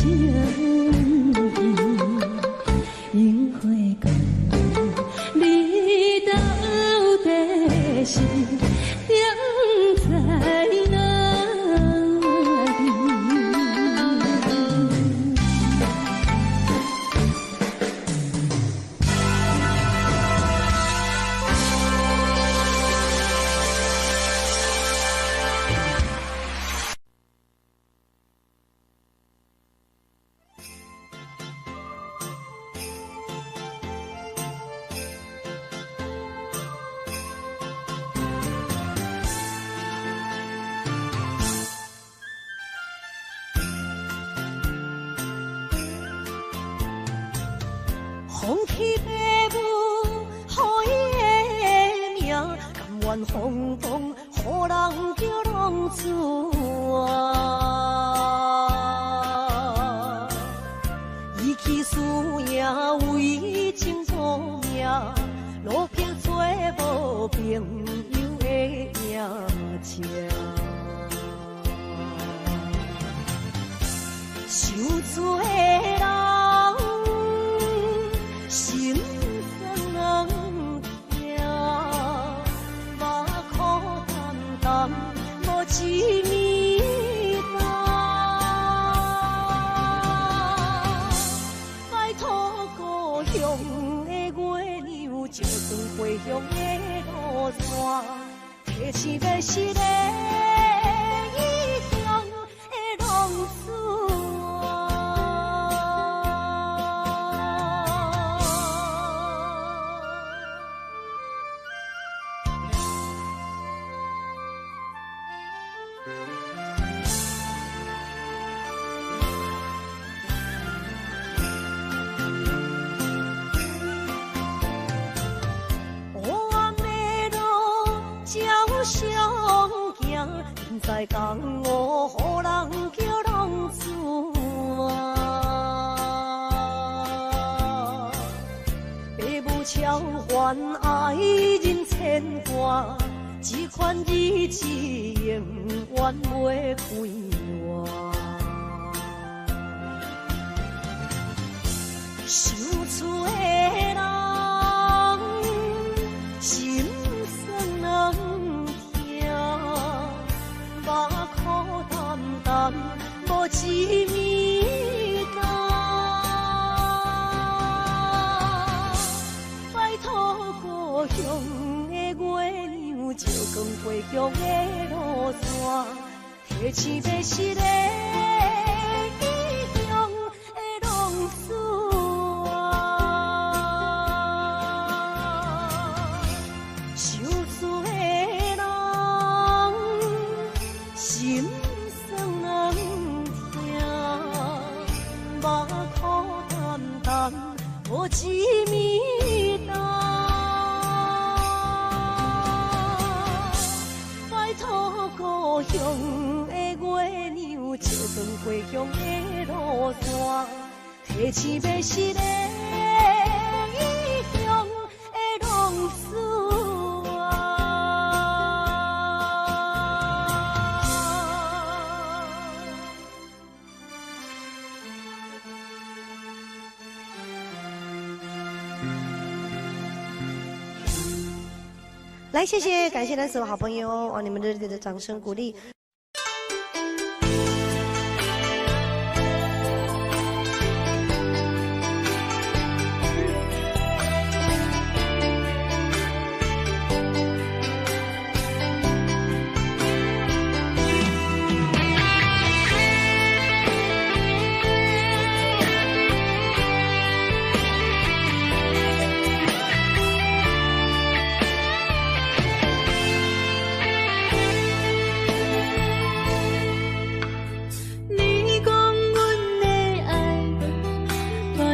情，樱花讲你到底是踮在哪里？放弃父母，予伊的命，甘愿风风，予人叫浪子啊！伊去输赢，为情做命，路边做无朋友的赢情。受罪的人，心酸人听，目眶淡淡，无一面红。拜托故乡的月亮，照光回乡的路线，提起要是个异乡的浪子。在江湖，予人叫浪子啊！父母超还爱人牵挂，这款日子永远袂快活。受罪的人，心酸人听。目眶淡淡，无一面红。拜托故乡的月亮，照光回乡的路线，提起要是个异乡的浪子啊！受罪的人。心酸人听，目眶淡淡，无一面红。拜托故乡的月亮，照光回乡的路线，提起要是个异乡的浪子啊！来，谢谢，感谢咱所有好朋友，哇，你们热烈的掌声鼓励。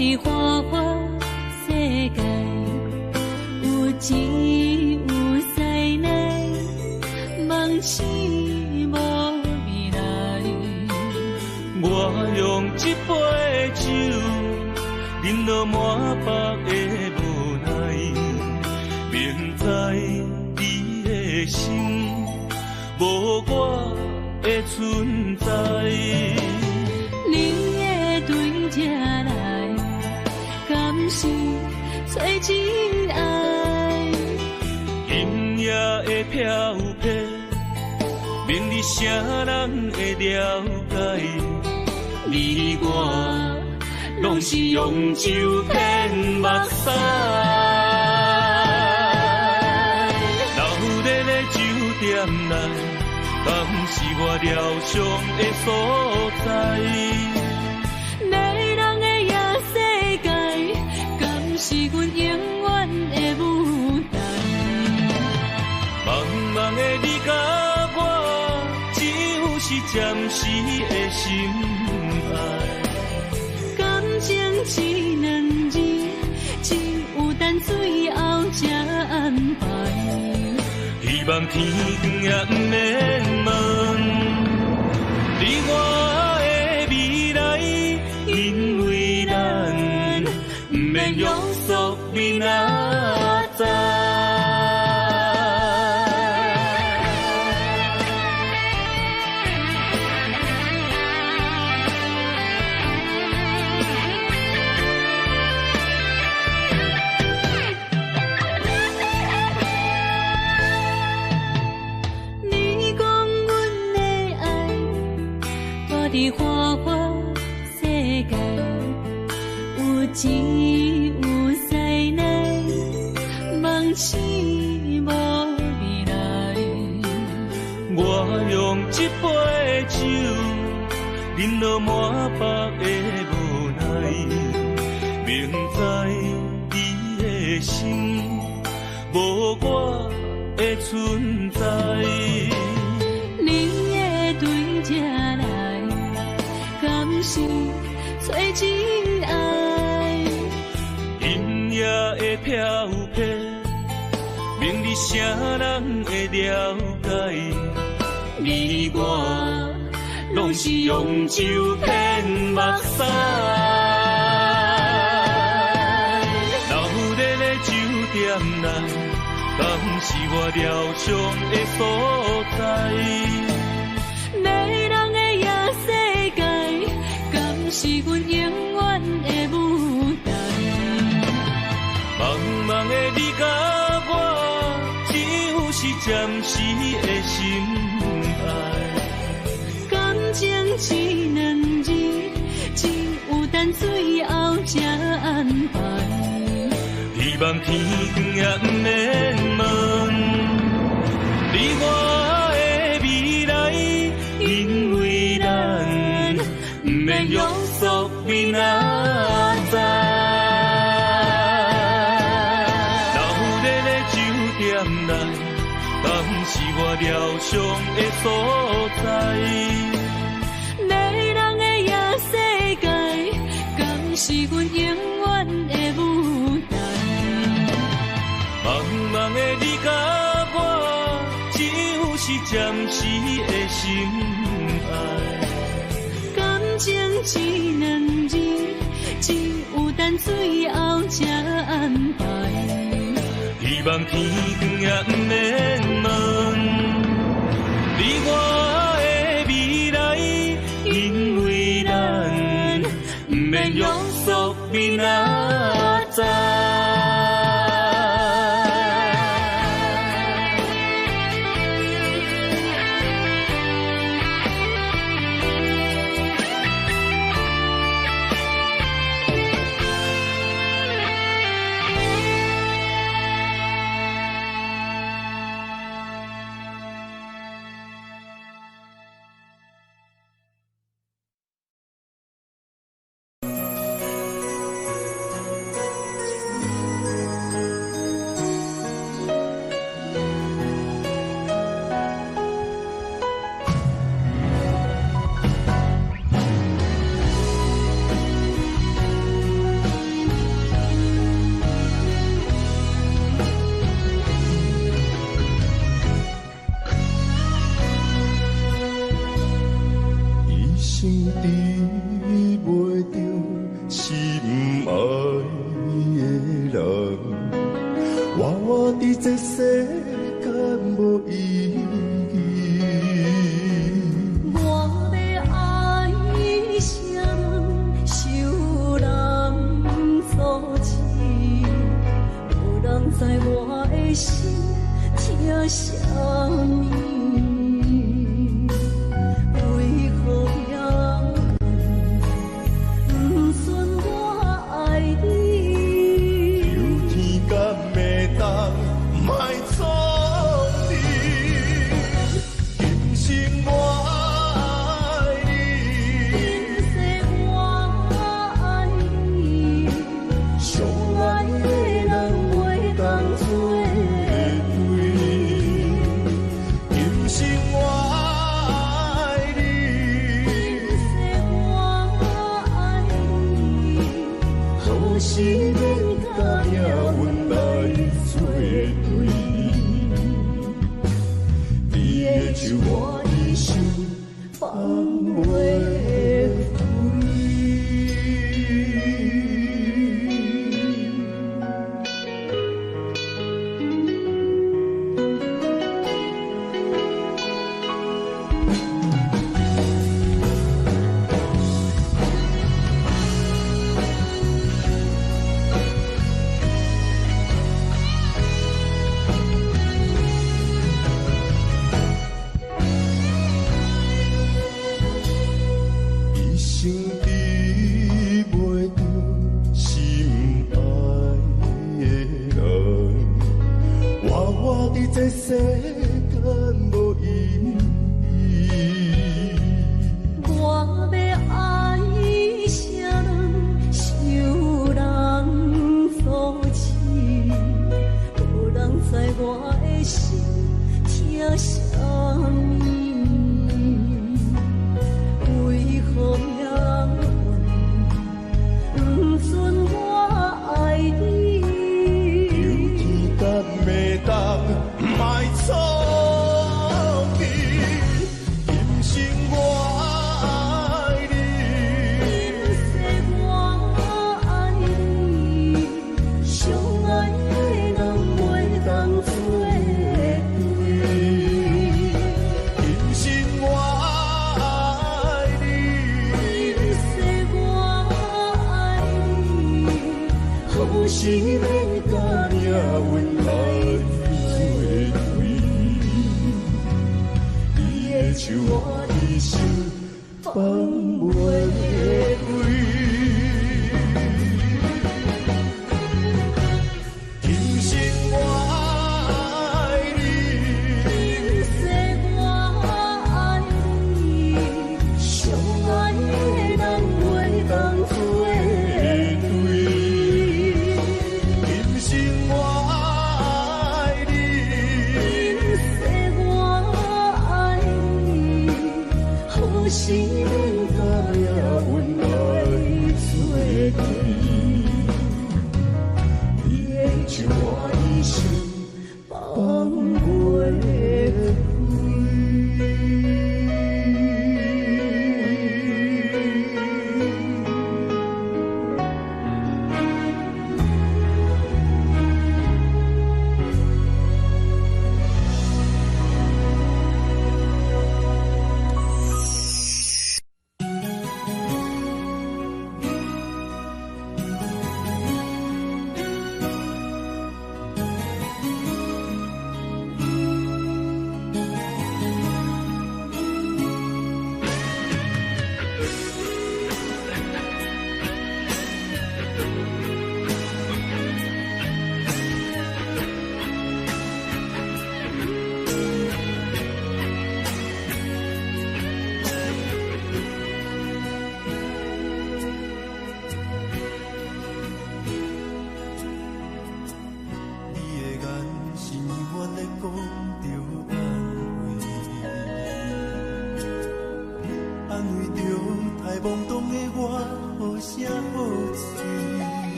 伫花花世界，有钱有势来，梦醒无未来。我用一杯酒，饮落满腹的无奈，明知你的心无我的存在。你的真爱。音乐的飘飘，明日啥人会了解？你我拢是用酒骗目屎。流热的酒店内，敢是我疗伤的所在？迷人的夜世界，敢是阮永远的舞台？茫茫的你甲我，只有是暂时的心爱。感情只两字，只有等最后才安排。希望天光也不免问，你我的未来，因为咱不免约束明仔载。伫花花世界，有钱有势来，梦醒无未来。我用一杯酒，饮落满腹的无奈，明知伊的心无我的存在。你的对这来，敢是找真爱？音乐的飘飘，明日啥人会了解？你我拢是用酒骗目屎。流热的酒店内，敢是我疗伤的所在？迷人的夜世界，敢是阮永远的舞台？茫茫的你甲我，只有是暂时的心爱。感情只两字，只有等最后才安排。希望天光也不免问，你我的未来，因为咱不免约束明仔载。流热的酒店内，敢是我疗伤的所在？迷人的夜世界，敢是阮永远的舞台？茫茫的你甲我，只有是暂时的心爱。感情只两字，只有等最后才安排。希望天光也不免问，你我的未来，因为咱不免约束明仔载。是免甲命运来作对。你的手我的手，放袂开。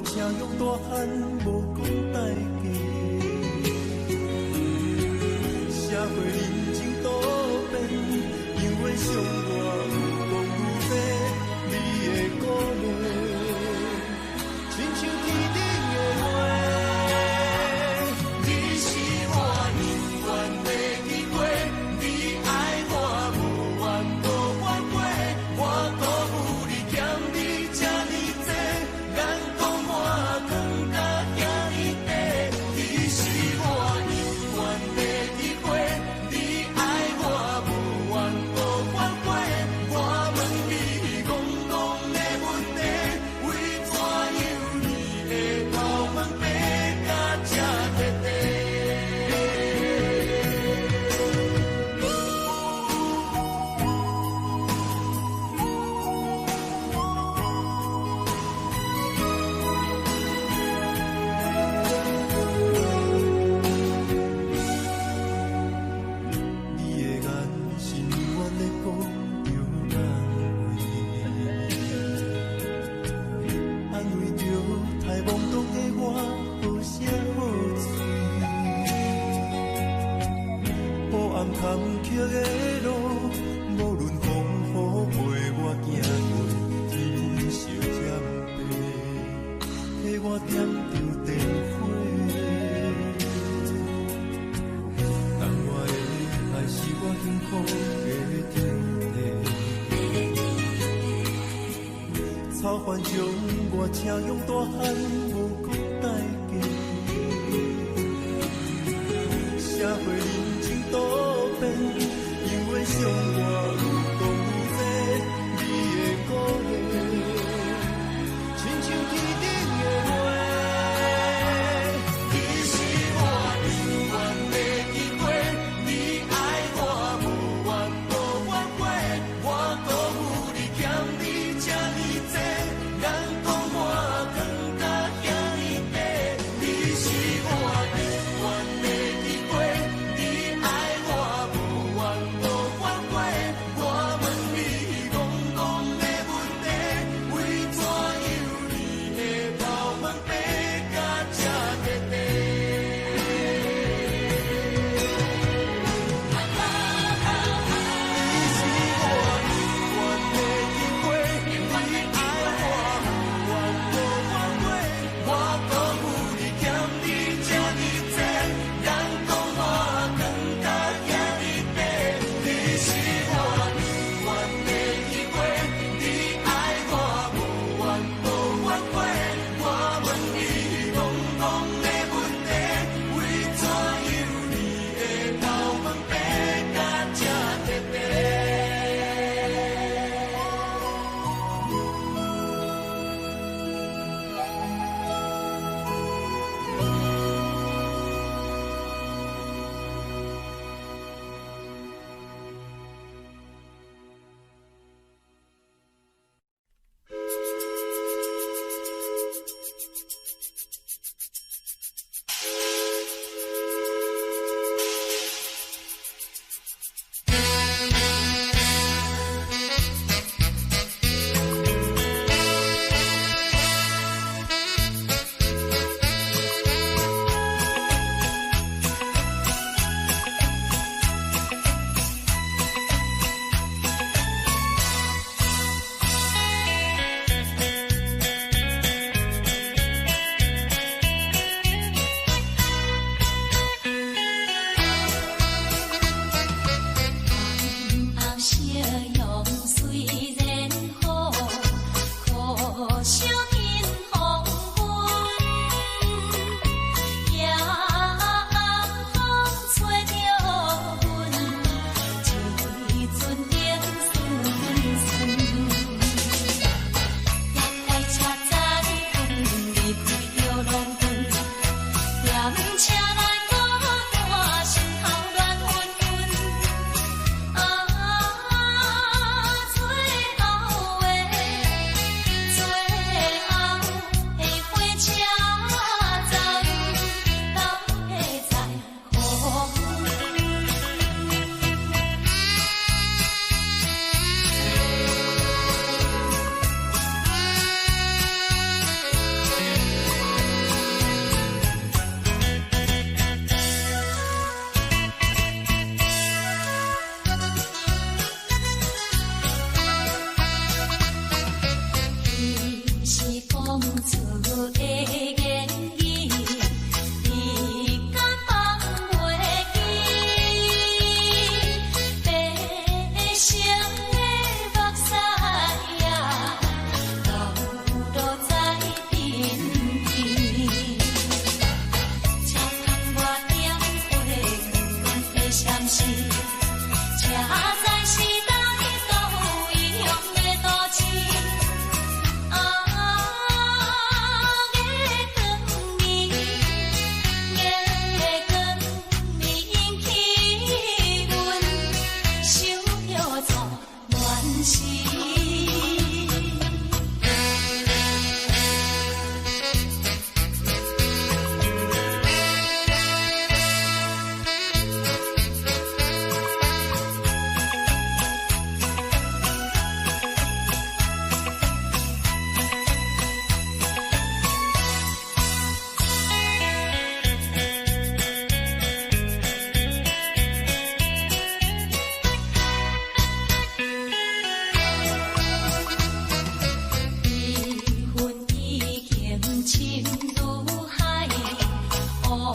欠你这，眼光满，光甲行坎坎坷的路，无论风雨陪我行过，天烧渐白，替我点着灯火。但我的爱是我幸福的田地，草原将我请用大汉，无讲代价。社会人情多变，因为相我愈讲愈多，你的鼓励，亲像天顶的花。你是我永远的机会，你爱我无怨无怨过，我辜负你欠你这么多，人讲我更加遐尼白。你是我永远的机会。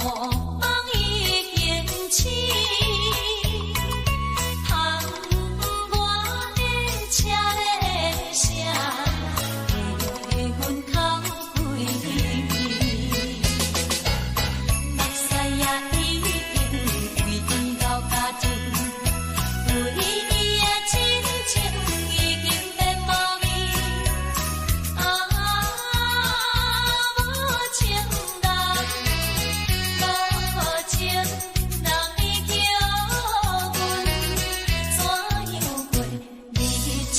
梦已经醒，窗外的车的声，月份哭几年，目屎也已经规天到家前，对伊的真情已经变无味。啊，无情人，无情人已叫阮怎样过日子？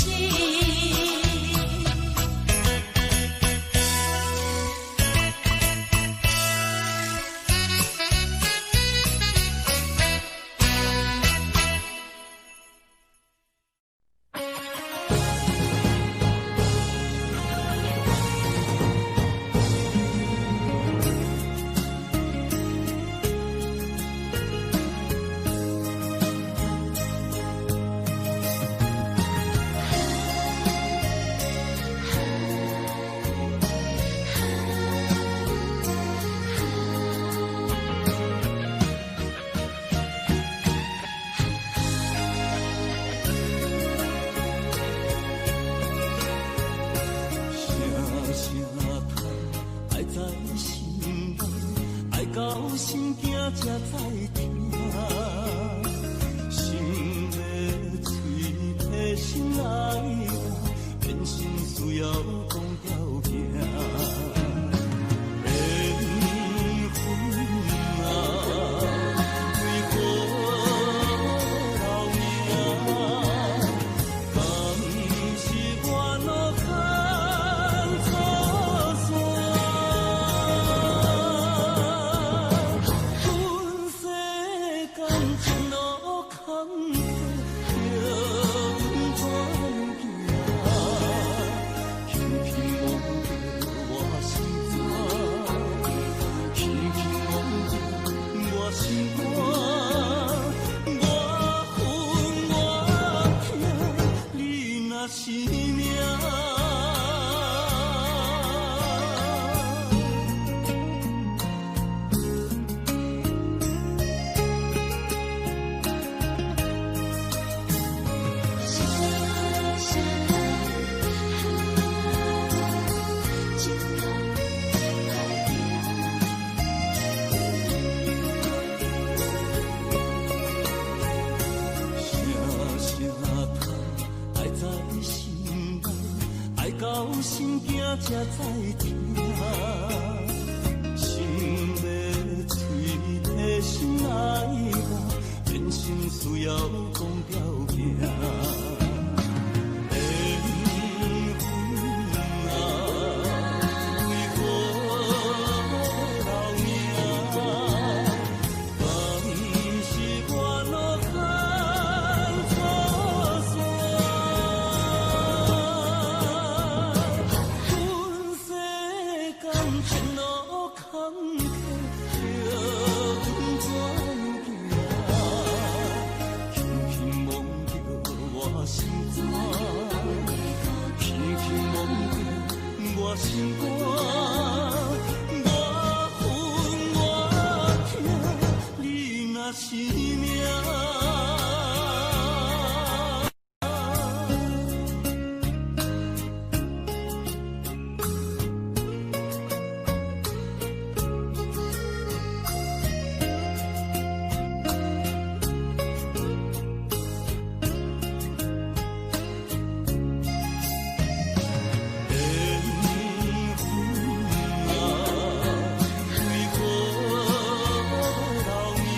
心惊才知听，心要嘴替心爱人，变心需要讲条件。缘分啊，为何留命？敢是我路牵错线？是命。到心惊才知听，心要嘴替心爱人，变心需要讲条件。心肝，我分我痛，你若是命。为何留命？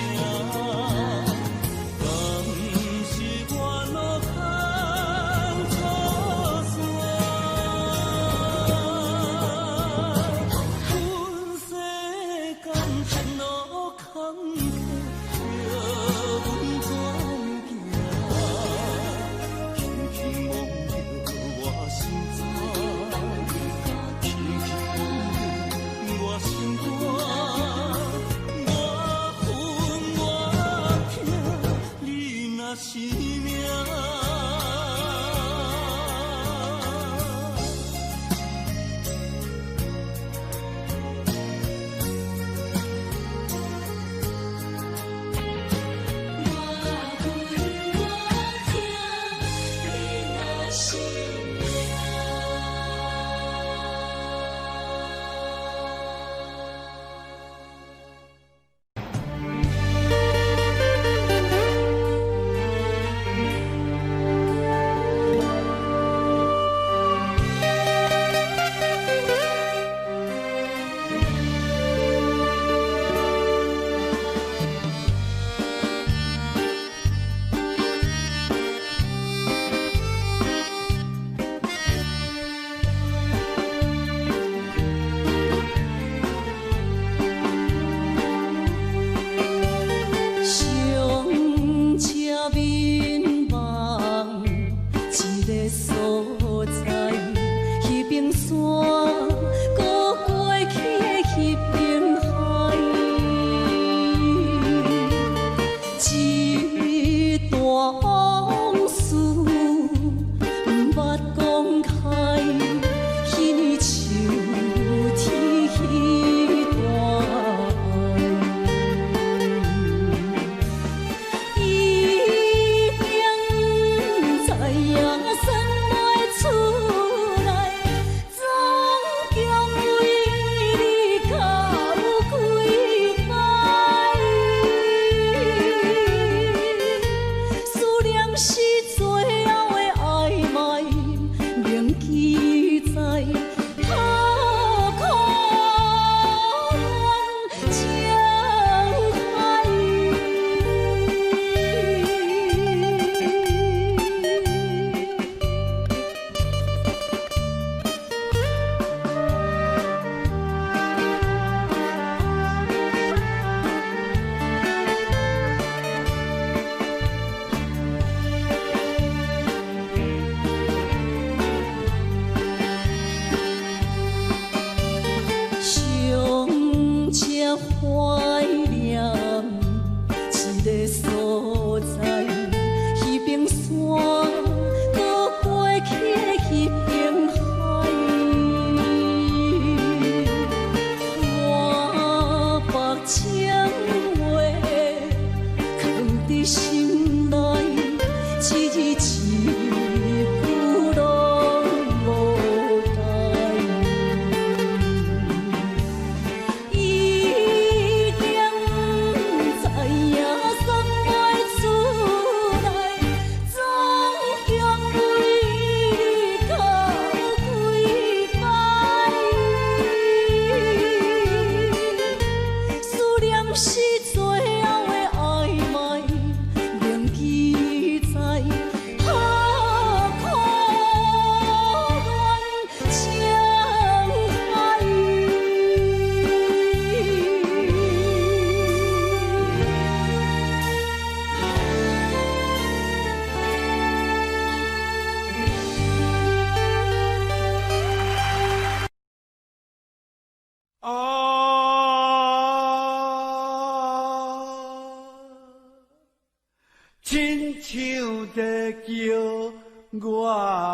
亲像在叫我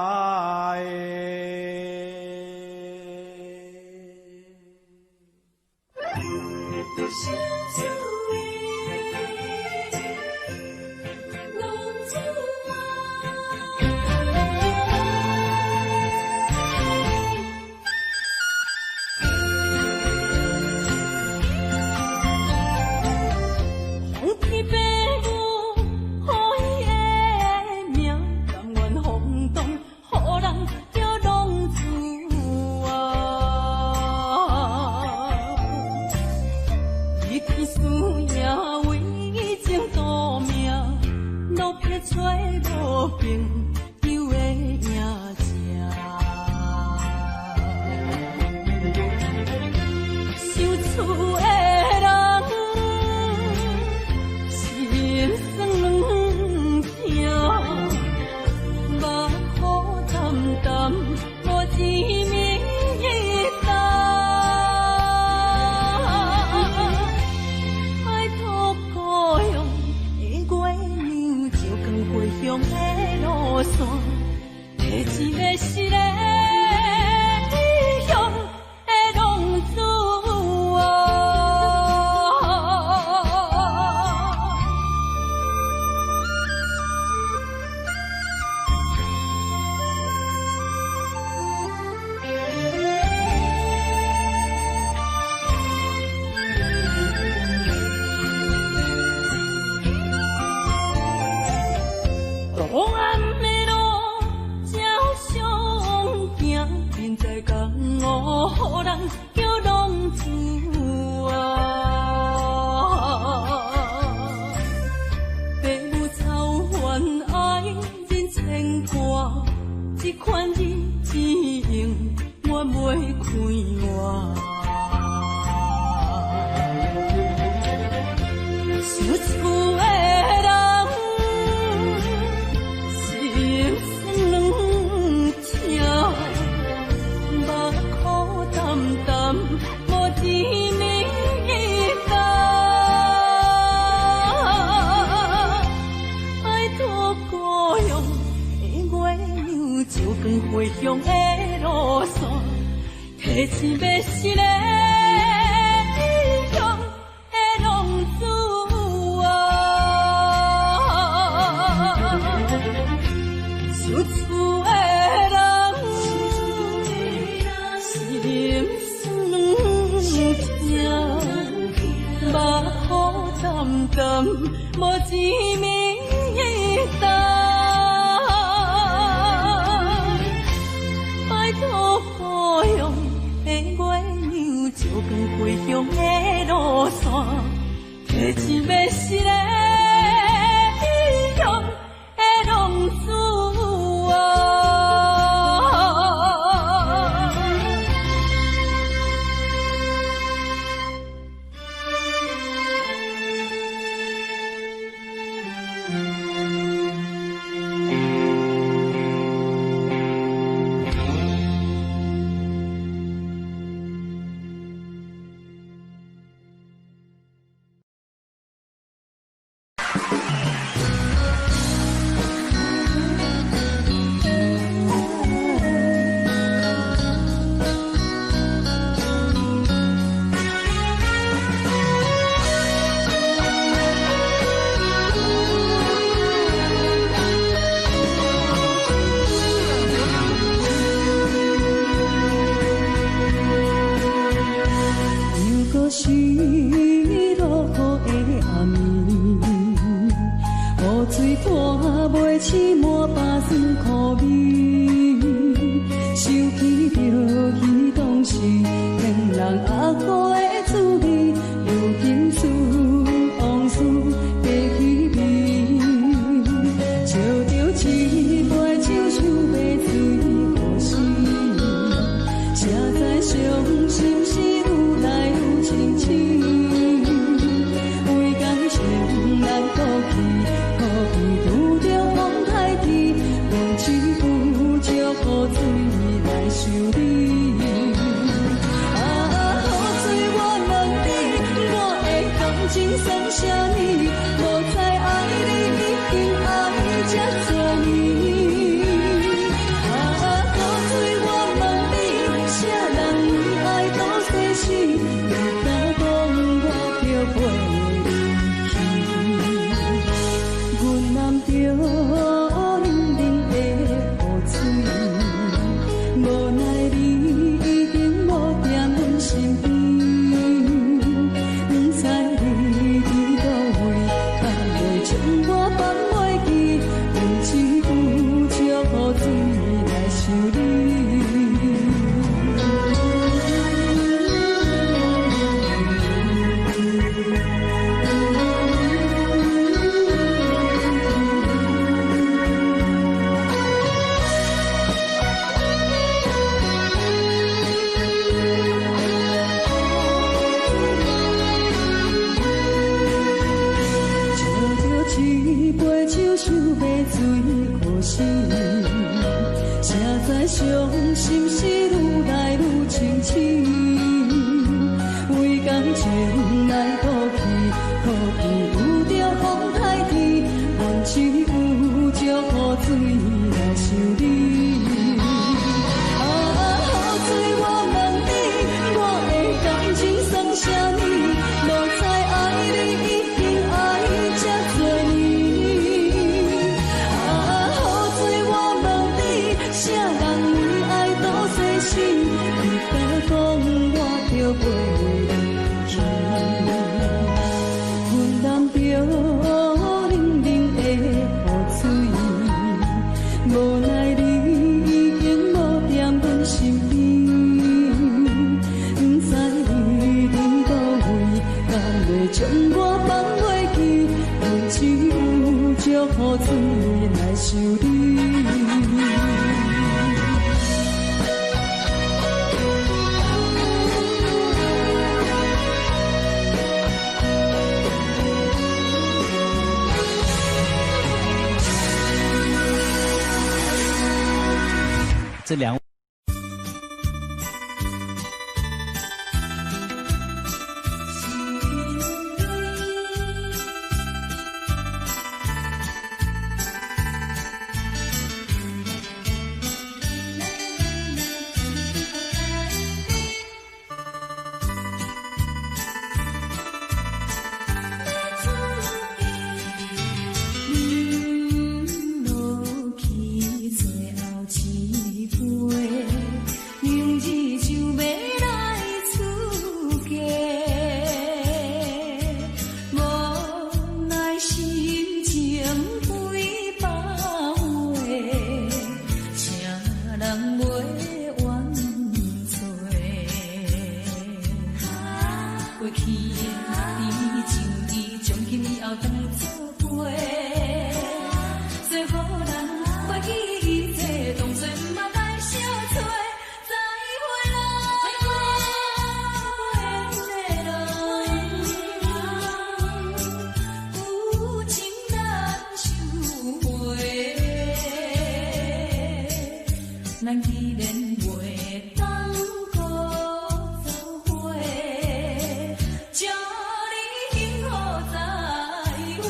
情剩下你，无再爱你已经水可惜，谁知伤心事愈来愈清醒。为感情来赌气，可见有着风台天，愿只有祝雨水来想你。将我放袂记，愿只有祝雨水来想你。这两位。咱既然袂当搁做伙，祝你幸福再会。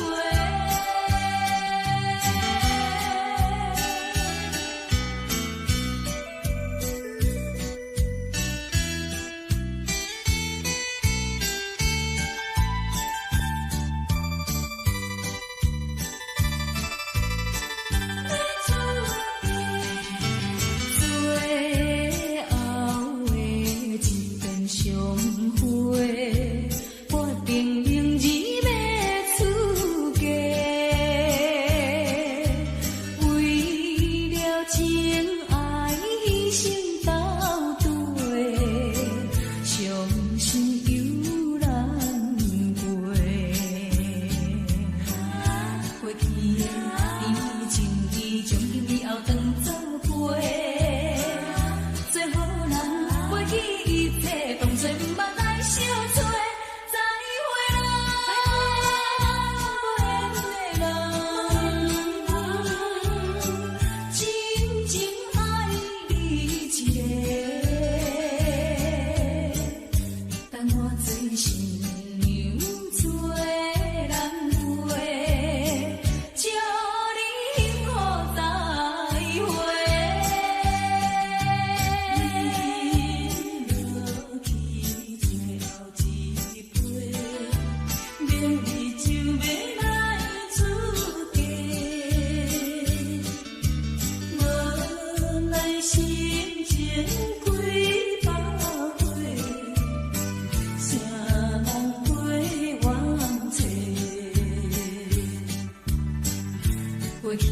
过去的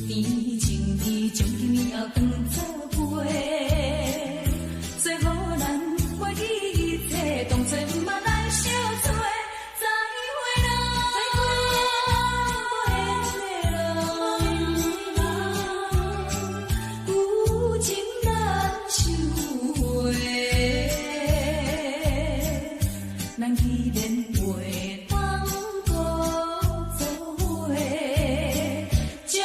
甜情意，从今以后当作陪，最好咱忘记一切，当作毋捌来相找。再会啦，有情难收回，咱既然袂当搁做伙。祝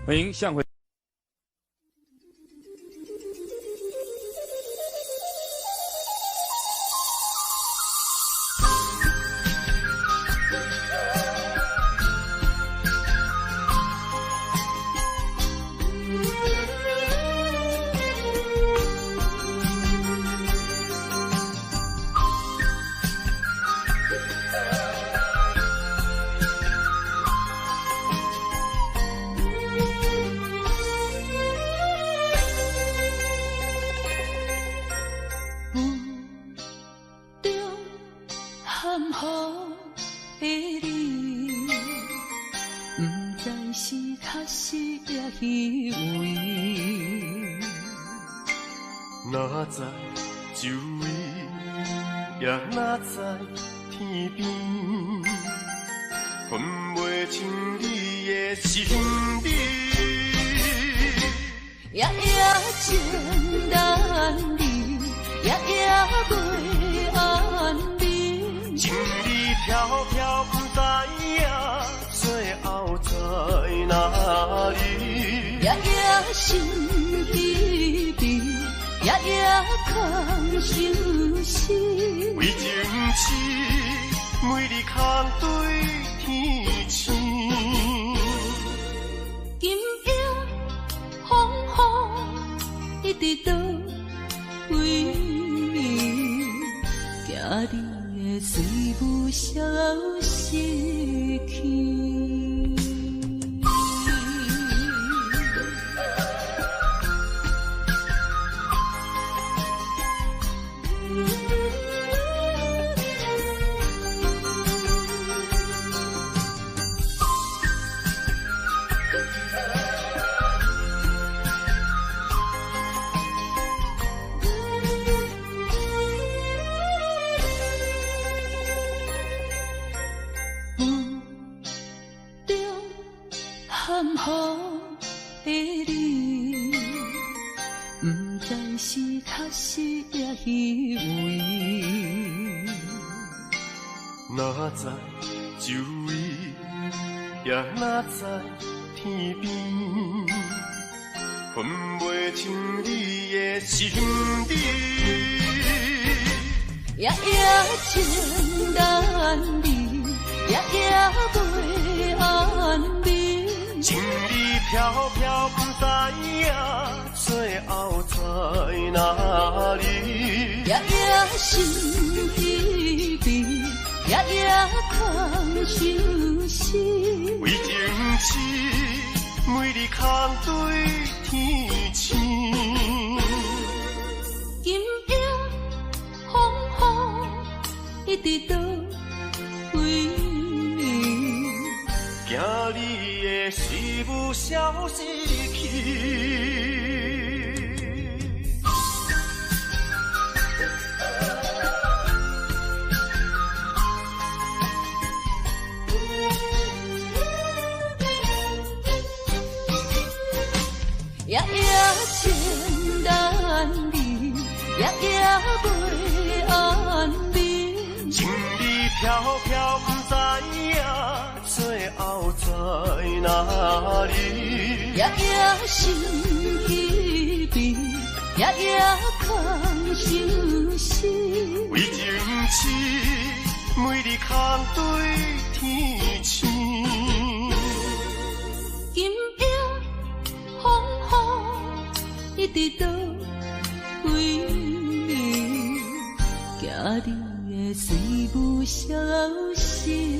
欢迎向回。哪知周围，也哪知天边，分袂清你的心理。夜夜情难离，夜夜袂安眠。情意飘飘，不知影最后在哪里。夜夜心悲。相思。为情痴，每日空对天星。今夜风雨一直到位，惊你的随无消息去。含糊的你，不知是确实也虚伪。哪知周围，也哪知天边，分袂清你的心底。夜夜情难离，夜夜袂安眠。情意飘飘，不知影最后在哪里。夜夜心稀微，夜夜空相思。为情痴，每日空对天星。今夜风雨一直到位，惊你的随无消息去。夜夜情难离，夜夜袂安眠。情意飘飘，不知影最后在哪里。夜夜心稀微，夜夜空相思。为情痴，每日空对天星。今夜风雨一直到位，惊你的随无消息。